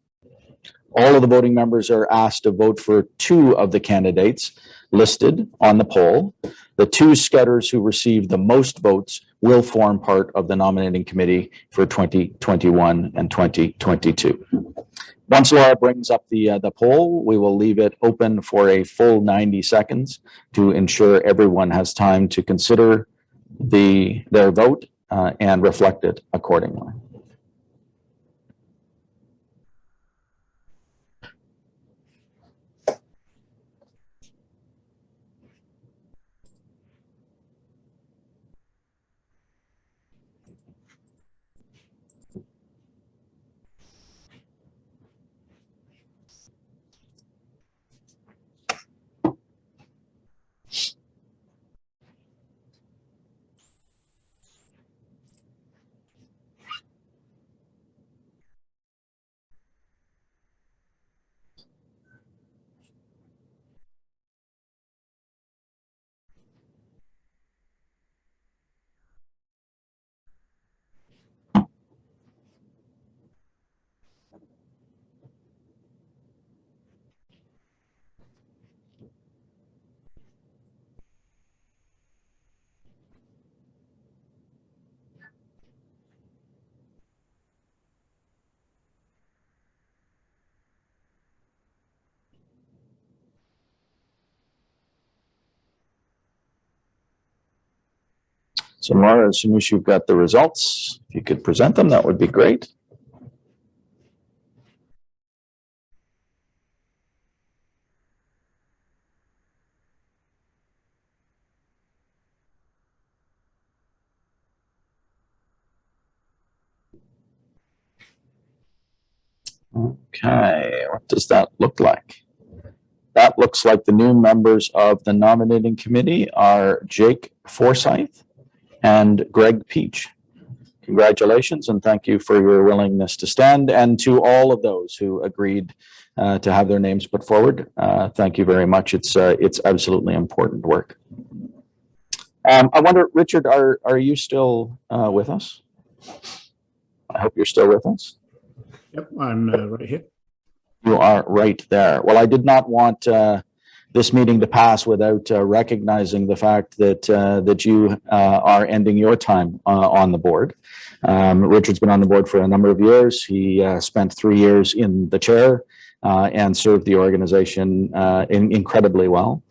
All of the voting members are asked to vote for 2 of the candidates listed on the poll. The 2 scouters who receive the most votes will form part of the nominating committee for 2021 and 2022. Once Laura brings up the poll, we will leave it open for a full 90 seconds to ensure everyone has time to consider their vote and reflect it accordingly. So Laura, as soon as you've got the results, if you could present them, that would be great. Okay, what does that look like? That looks like the new members of the nominating committee are Jake Forsyth and Greg Peach. Congratulations and thank you for your willingness to stand, and to all of those who agreed to have their names put forward. Thank you very much. It's absolutely important work. I wonder, Richard, are you still with us? I hope you're still with us. Yep, I'm right here. You are right there. Well, I did not want this meeting to pass without recognizing the fact that that you are ending your time on the board. Richard's been on the board for a number of years. He spent 3 years in the chair and served the organization incredibly well.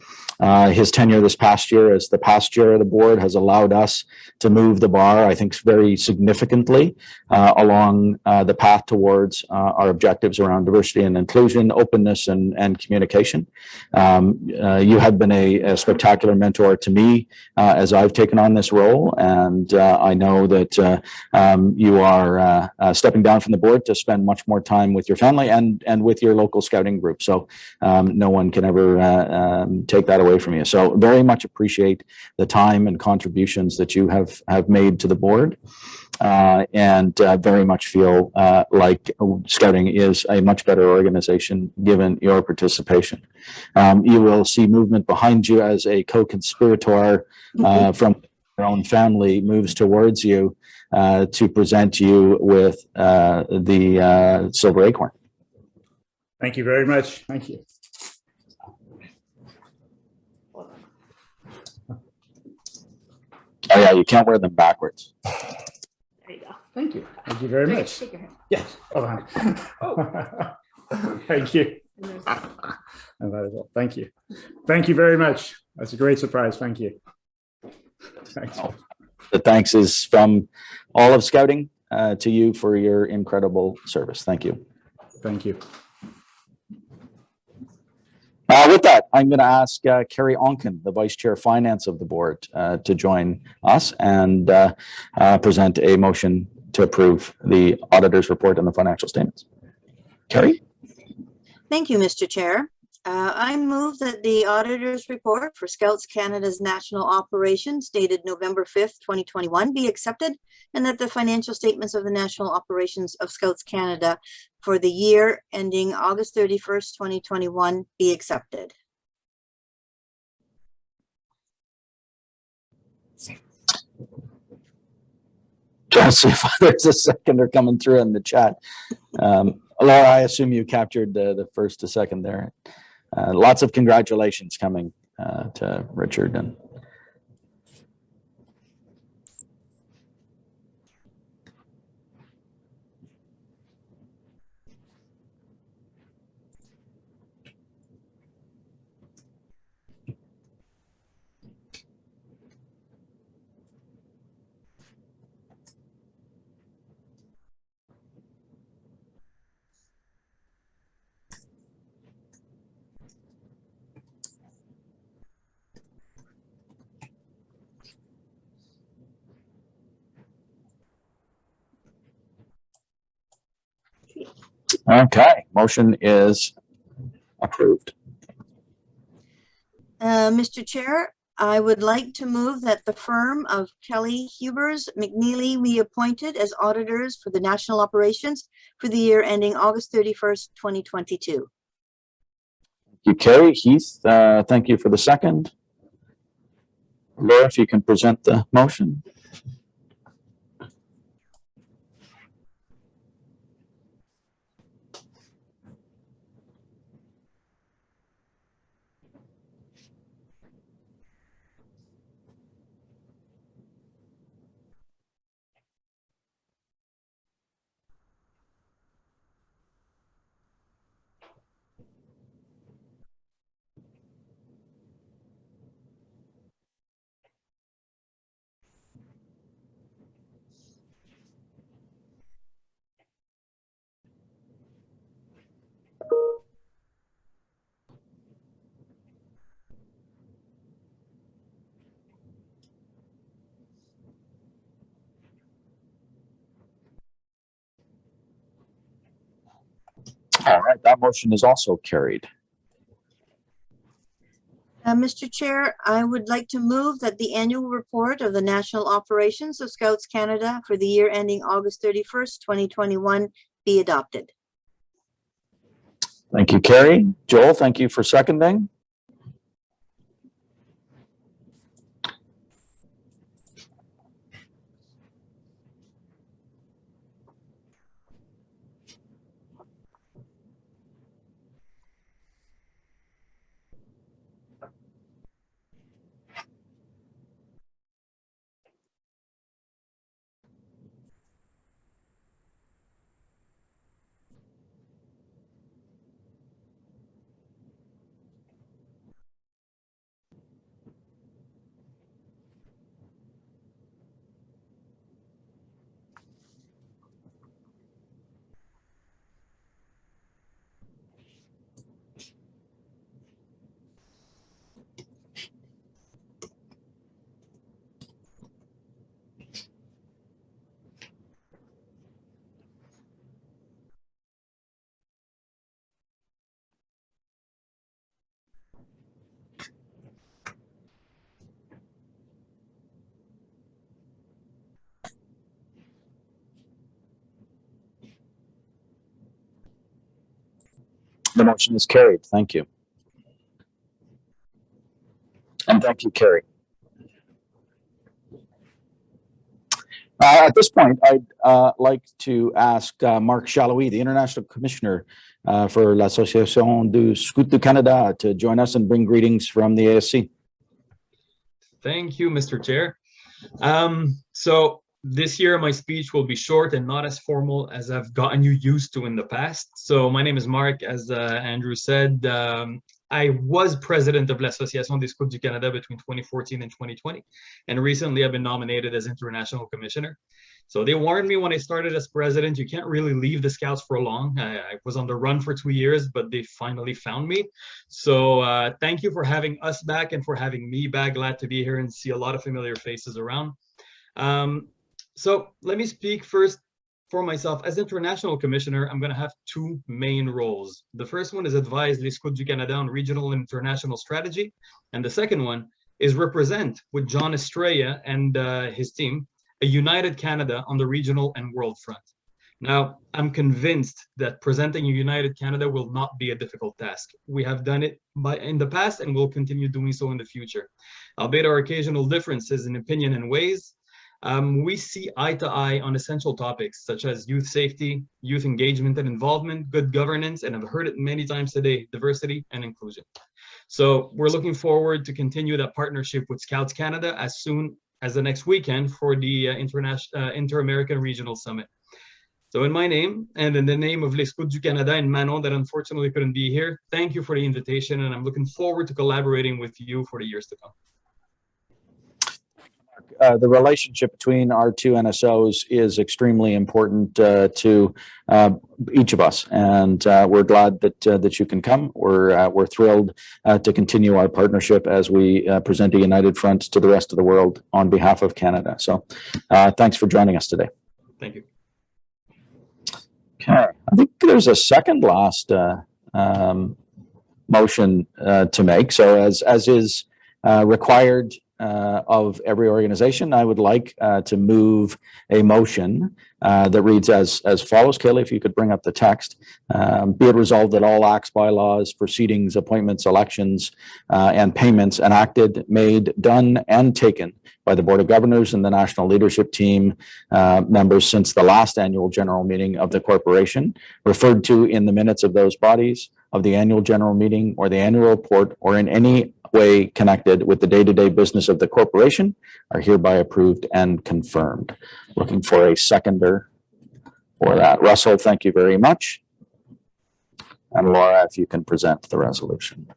His tenure this past year as the past chair of the board has allowed us to move the bar, I think, very significantly along the path towards our objectives around diversity and inclusion, openness and communication. You have been a spectacular mentor to me as I've taken on this role, and I know that you are stepping down from the board to spend much more time with your family and with your local scouting group. So no one can ever take that away from you. So very much appreciate the time and contributions that you have made to the board, and very much feel like Scouting is a much better organization given your participation. You will see movement behind you as a co-conspirator from your own family moves towards you to present you with the Silver Acorn. Thank you very much. Thank you. Oh yeah, you can't wear them backwards. There you go. Thank you. Thank you very much. Shake your hand. Yes. Oh. Thank you. And that as well. Thank you. Thank you very much. That's a great surprise. Thank you. Thanks. The thanks is from all of Scouting to you for your incredible service. Thank you. Thank you. With that, I'm going to ask Carrie Onken, the Vice Chair Finance of the Board, to join us and present a motion to approve the auditor's report and the financial statements. Carrie? Thank you, Mr. Chair. I move that the auditor's report for Scouts Canada's national operations dated November 5th, 2021 be accepted, and that the financial statements of the national operations of Scouts Canada for the year ending August 31st, 2021 be accepted. Trying to see if there's a seconder coming through in the chat. Laura, I assume you captured the first to second there. Lots of congratulations coming to Richard. And okay, motion is approved. Mr. Chair, I would like to move that the firm of Kelly Hubers McNeely be appointed as auditors for the national operations for the year ending August 31st, 2022. Thank you, Carrie. Heath, thank you for the second. Laura, if you can present the motion. All right, that motion is also carried. Mr. Chair, I would like to move that the annual report of the National Operations of Scouts Canada for the year ending August 31st, 2021 be adopted. Thank you, Carrie. Joel, thank you for seconding. The motion is carried. Thank you. And thank you, Carrie. At this point, I'd like to ask Marc Chaloui, the International Commissioner for l'Association du Scout du Canada, to join us and bring greetings from the ASC. Thank you, Mr. Chair. So this year, my speech will be short and not as formal as I've gotten you used to in the past. So my name is Marc, as Andrew said. I was president of l'Association des Scouts du Canada between 2014 and 2020. And recently, I've been nominated as International Commissioner. So they warned me when I started as president, you can't really leave the Scouts for long. I was on the run for 2 years, but they finally found me. So thank you for having us back and for having me back. Glad to be here and see a lot of familiar faces around. So let me speak first for myself. As International Commissioner, I'm going to have two main roles. The first one is advise les Scouts du Canada on regional and international strategy. And the second one is represent with John Estrella and his team a united Canada on the regional and world front. Now, I'm convinced that presenting a united Canada will not be a difficult task. We have done it in the past and will continue doing so in the future. Albeit our occasional differences in opinion and ways, we see eye to eye on essential topics such as youth safety, youth engagement and involvement, good governance, and I've heard it many times today, diversity and inclusion. So we're looking forward to continue that partnership with Scouts Canada as soon as the next weekend for the Inter-American Regional Summit. So in my name and in the name of Les Scouts du Canada and Manon that unfortunately couldn't be here, thank you for the invitation and I'm looking forward to collaborating with you for the years to come. The relationship between our two NSOs is extremely important to each of us, and we're glad that you can come. We're thrilled to continue our partnership as we present a united front to the rest of the world on behalf of Canada. So, thanks for joining us today. Thank you. Okay, I think there's a second last motion to make. So, as is required of every organization, I would like to move a motion that reads as follows. Kaylee, if you could bring up the text. Be it resolved that all acts, bylaws, proceedings, appointments, elections, and payments enacted, made, done, and taken by the Board of Governors and the National Leadership Team members since the last annual general meeting of the corporation, referred to in the minutes of those bodies, of the annual general meeting or the annual report, or in any way connected with the day-to-day business of the corporation, are hereby approved and confirmed. Looking for a seconder for that. Russell, thank you very much. And Laura, if you can present the resolution.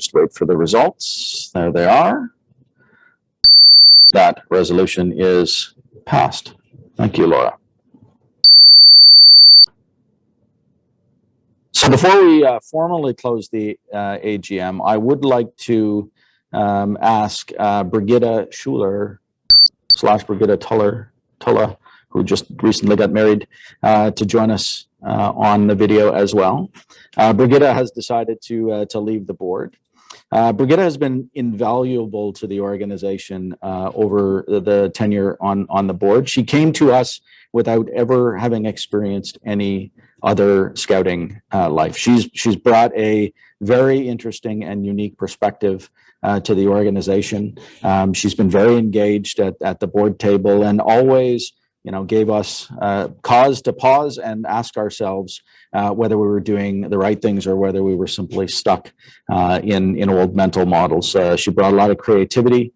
just wait for the results. There they are. That resolution is passed. Thank you, Laura. So before we formally close the AGM, I would like to ask Brigitte Schuler / Brigitte Tulla, who just recently got married, to join us on the video as well. Brigitte has decided to leave the board. Brigitte has been invaluable to the organization over the tenure on the board. She came to us without ever having experienced any other scouting life. She's brought a very interesting and unique perspective to the organization. She's been very engaged at the board table and always, gave us cause to pause and ask ourselves whether we were doing the right things or whether we were simply stuck in old mental models. She brought a lot of creativity.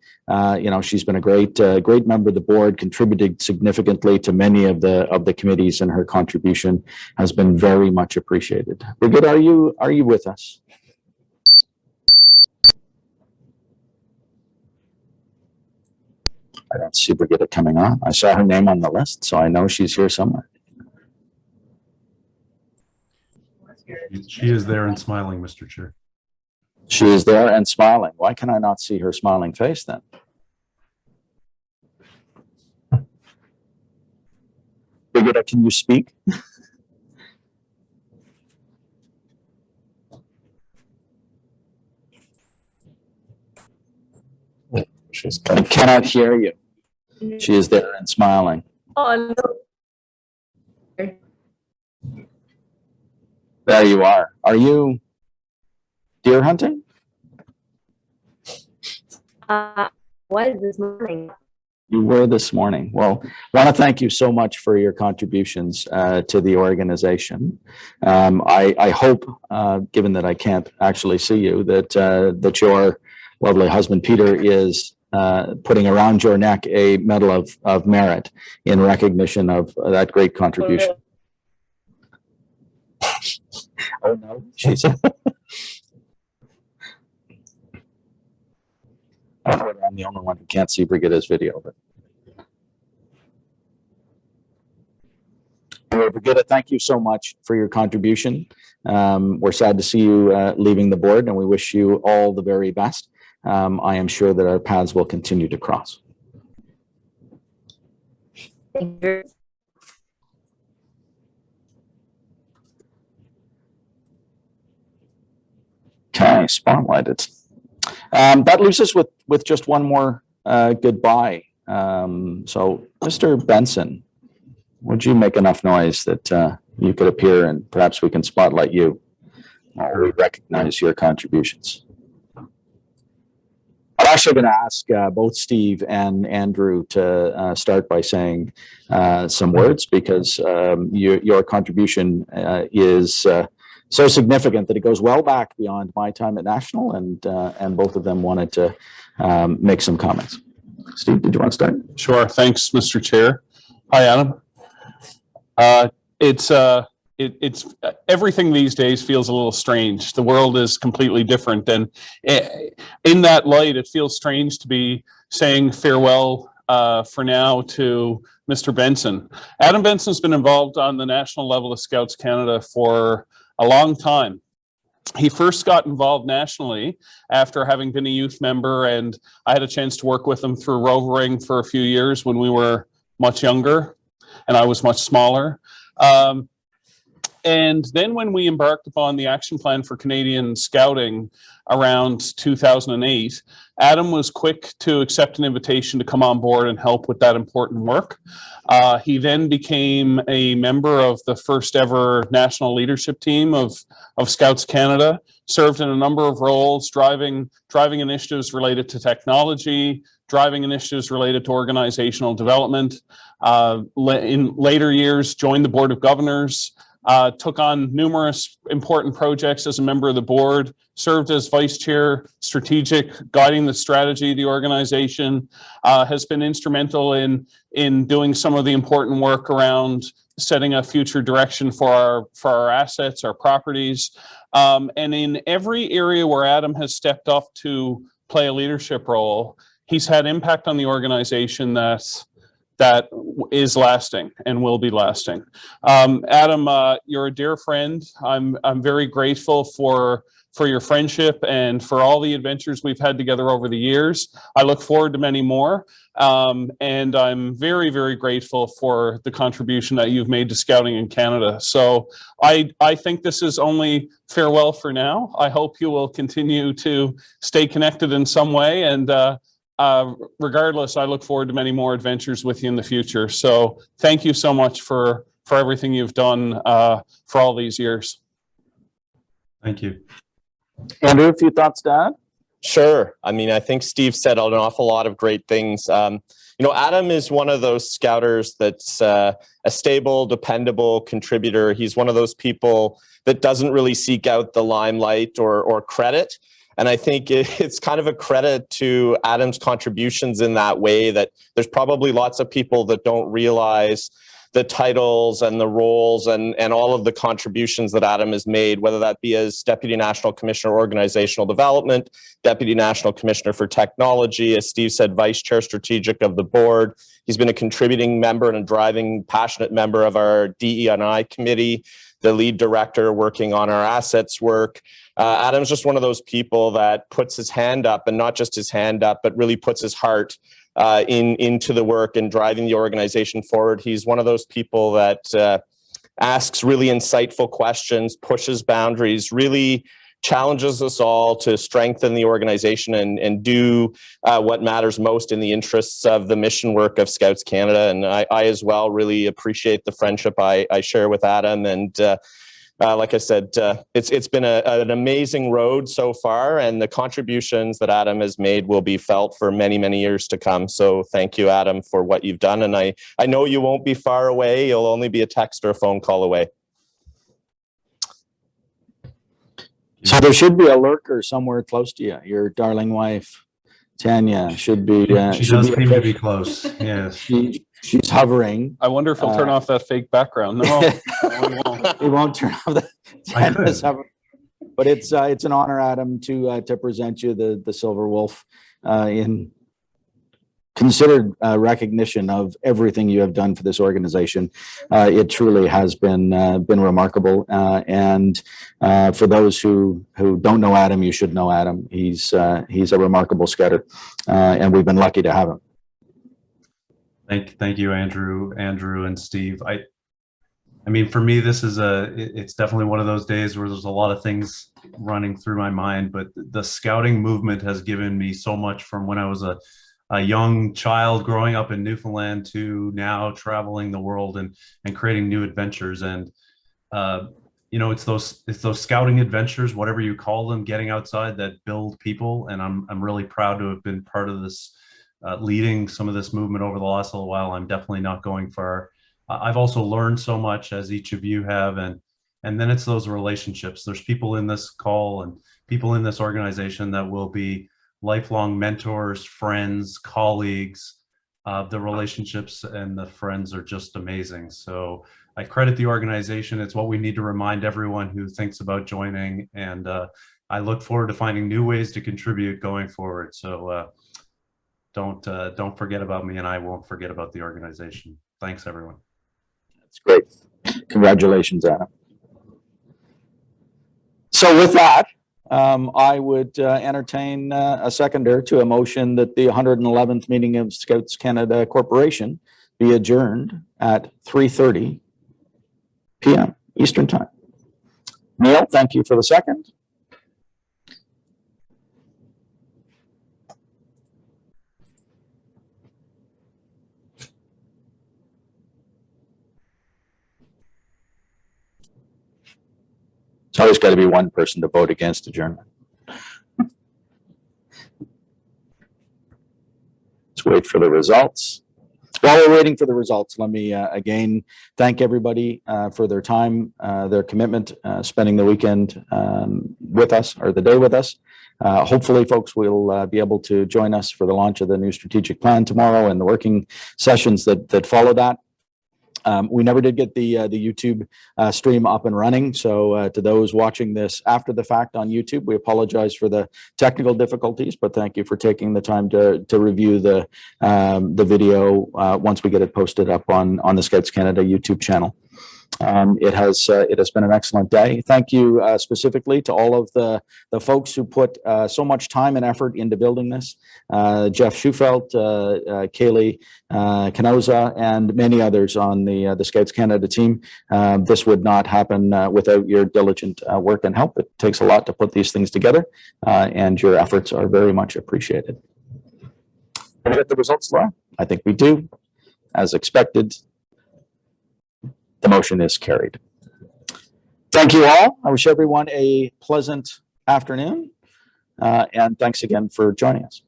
She's been a great member of the board, contributed significantly to many of the committees, and her contribution has been very much appreciated. Brigitte, are you with us? I don't see Brigitte coming on. I saw her name on the list, so I know she's here somewhere. She is there and smiling, Mr. Chair. She is there and smiling. Why can I not see her smiling face then? Brigitte, can you speak? I cannot hear you. She is there and smiling. Oh, no. There you are. Are you deer hunting? Was this morning. You were this morning. Well, I want to thank you so much for your contributions to the organization. I hope, given that I can't actually see you, that your lovely husband Peter is putting around your neck a medal of merit in recognition of that great contribution. Oh no, she's. I'm the only one who can't see Brigitte's video, but. Anyway, Brigitte, thank you so much for your contribution. We're sad to see you leaving the board, and we wish you all the very best. I am sure that our paths will continue to cross. Thank you. Okay, spotlighted. That leaves us with just one more goodbye. So, Mr. Benson, would you make enough noise that you could appear and perhaps we can spotlight you while we recognize your contributions? I'm actually going to ask both Steve and Andrew to start by saying some words, because your contribution is so significant that it goes well back beyond my time at National, and both of them wanted to make some comments. Steve, did you want to start? Sure. Thanks, Mr. Chair. Hi, Adam. It's everything these days feels a little strange. The world is completely different, and in that light, it feels strange to be saying farewell for now to Mr. Benson. Adam Benson's been involved on the national level of Scouts Canada for a long time. He first got involved nationally after having been a youth member, and I had a chance to work with him through Rovering for a few years when we were much younger and I was much smaller. And then when we embarked upon the action plan for Canadian Scouting around 2008, Adam was quick to accept an invitation to come on board and help with that important work. He then became a member of the first ever national leadership team of Scouts Canada, served in a number of roles, driving initiatives related to technology, driving initiatives related to organizational development. In later years, joined the Board of Governors, took on numerous important projects as a member of the board, served as vice chair, strategic, guiding the strategy of the organization, has been instrumental in doing some of the important work around setting a future direction for our assets, our properties. And in every area where Adam has stepped up to play a leadership role, he's had impact on the organization that is lasting and will be lasting. Adam, you're a dear friend. I'm very grateful for your friendship and for all the adventures we've had together over the years. I look forward to many more. And I'm very, very grateful for the contribution that you've made to Scouting in Canada. So I think this is only farewell for now. I hope you will continue to stay connected in some way, and regardless, I look forward to many more adventures with you in the future. So thank you so much for everything you've done for all these years. Thank you. Andrew, a few thoughts to add? Sure. I mean, I think Steve said an awful lot of great things. Adam is one of those scouters that's a stable, dependable contributor. He's one of those people that doesn't really seek out the limelight or credit. And I think it's kind of a credit to Adam's contributions in that way, that there's probably lots of people that don't realize the titles and the roles and all of the contributions that Adam has made, whether that be as Deputy National Commissioner Organizational Development, Deputy National Commissioner for Technology, as Steve said, Vice Chair Strategic of the board. He's been a contributing member and a driving, passionate member of our DE&I committee, the lead director working on our assets work. Adam's just one of those people that puts his hand up, and not just his hand up, but really puts his heart into the work and driving the organization forward. He's one of those people that asks really insightful questions, pushes boundaries, really challenges us all to strengthen the organization and do what matters most in the interests of the mission work of Scouts Canada. And I as well really appreciate the friendship I share with Adam. And like I said, it's been an amazing road so far, and the contributions that Adam has made will be felt for many, many years to come. So thank you, Adam, for what you've done. And I know you won't be far away. You'll only be a text or a phone call away. So there should be a lurker somewhere close to you. Your darling wife, Tanya, should be. She does seem to be close. Yes. She's hovering. I wonder if he'll turn off that fake background. No, he won't. He won't turn off the. Tanya's hovering. But it's an honor, Adam, to present you the Silver Wolf in considered recognition of everything you have done for this organization. It truly has been remarkable. And for those who don't know Adam, you should know Adam. He's a remarkable scouter, and we've been lucky to have him. Thank you, Andrew and Steve. I mean, for me, this is it's definitely one of those days where there's a lot of things running through my mind, but the scouting movement has given me so much from when I was a young child growing up in Newfoundland to now traveling the world and creating new adventures. And it's those scouting adventures, whatever you call them, getting outside, that build people. And I'm really proud to have been part of this, leading some of this movement over the last little while. I'm definitely not going far. I've also learned so much, as each of you have, and then it's those relationships. There's people in this call and people in this organization that will be lifelong mentors, friends, colleagues. The relationships and the friends are just amazing. So I credit the organization. It's what we need to remind everyone who thinks about joining. And I look forward to finding new ways to contribute going forward. So don't forget about me, and I won't forget about the organization. Thanks, everyone. That's great. Congratulations, Adam. So with that, I would entertain a seconder to a motion that the 111th meeting of Scouts Canada Corporation be adjourned at 3:30 p.m. Eastern Time. Neil, thank you for the second. It's always got to be one person to vote against adjournment. Let's wait for the results. while we're waiting for the results, let me again thank everybody for their time, their commitment, spending the weekend with us, or the day with us. Hopefully, folks will be able to join us for the launch of the new strategic plan tomorrow and the working sessions that follow that. We never did get the YouTube stream up and running. So to those watching this after the fact on YouTube, we apologize for the technical difficulties, but thank you for taking the time to review the video once we get it posted up on the Scouts Canada YouTube channel. It has been an excellent day. Thank you specifically to all of the folks who put so much time and effort into building this. Jeff Schufelt, Kaylee Canoza, and many others on the Scouts Canada team. This would not happen without your diligent work and help. It takes a lot to put these things together, and your efforts are very much appreciated. Did we get the results, Laura? I think we do. As expected, the motion is carried. Thank you all. I wish everyone a pleasant afternoon, and thanks again for joining us.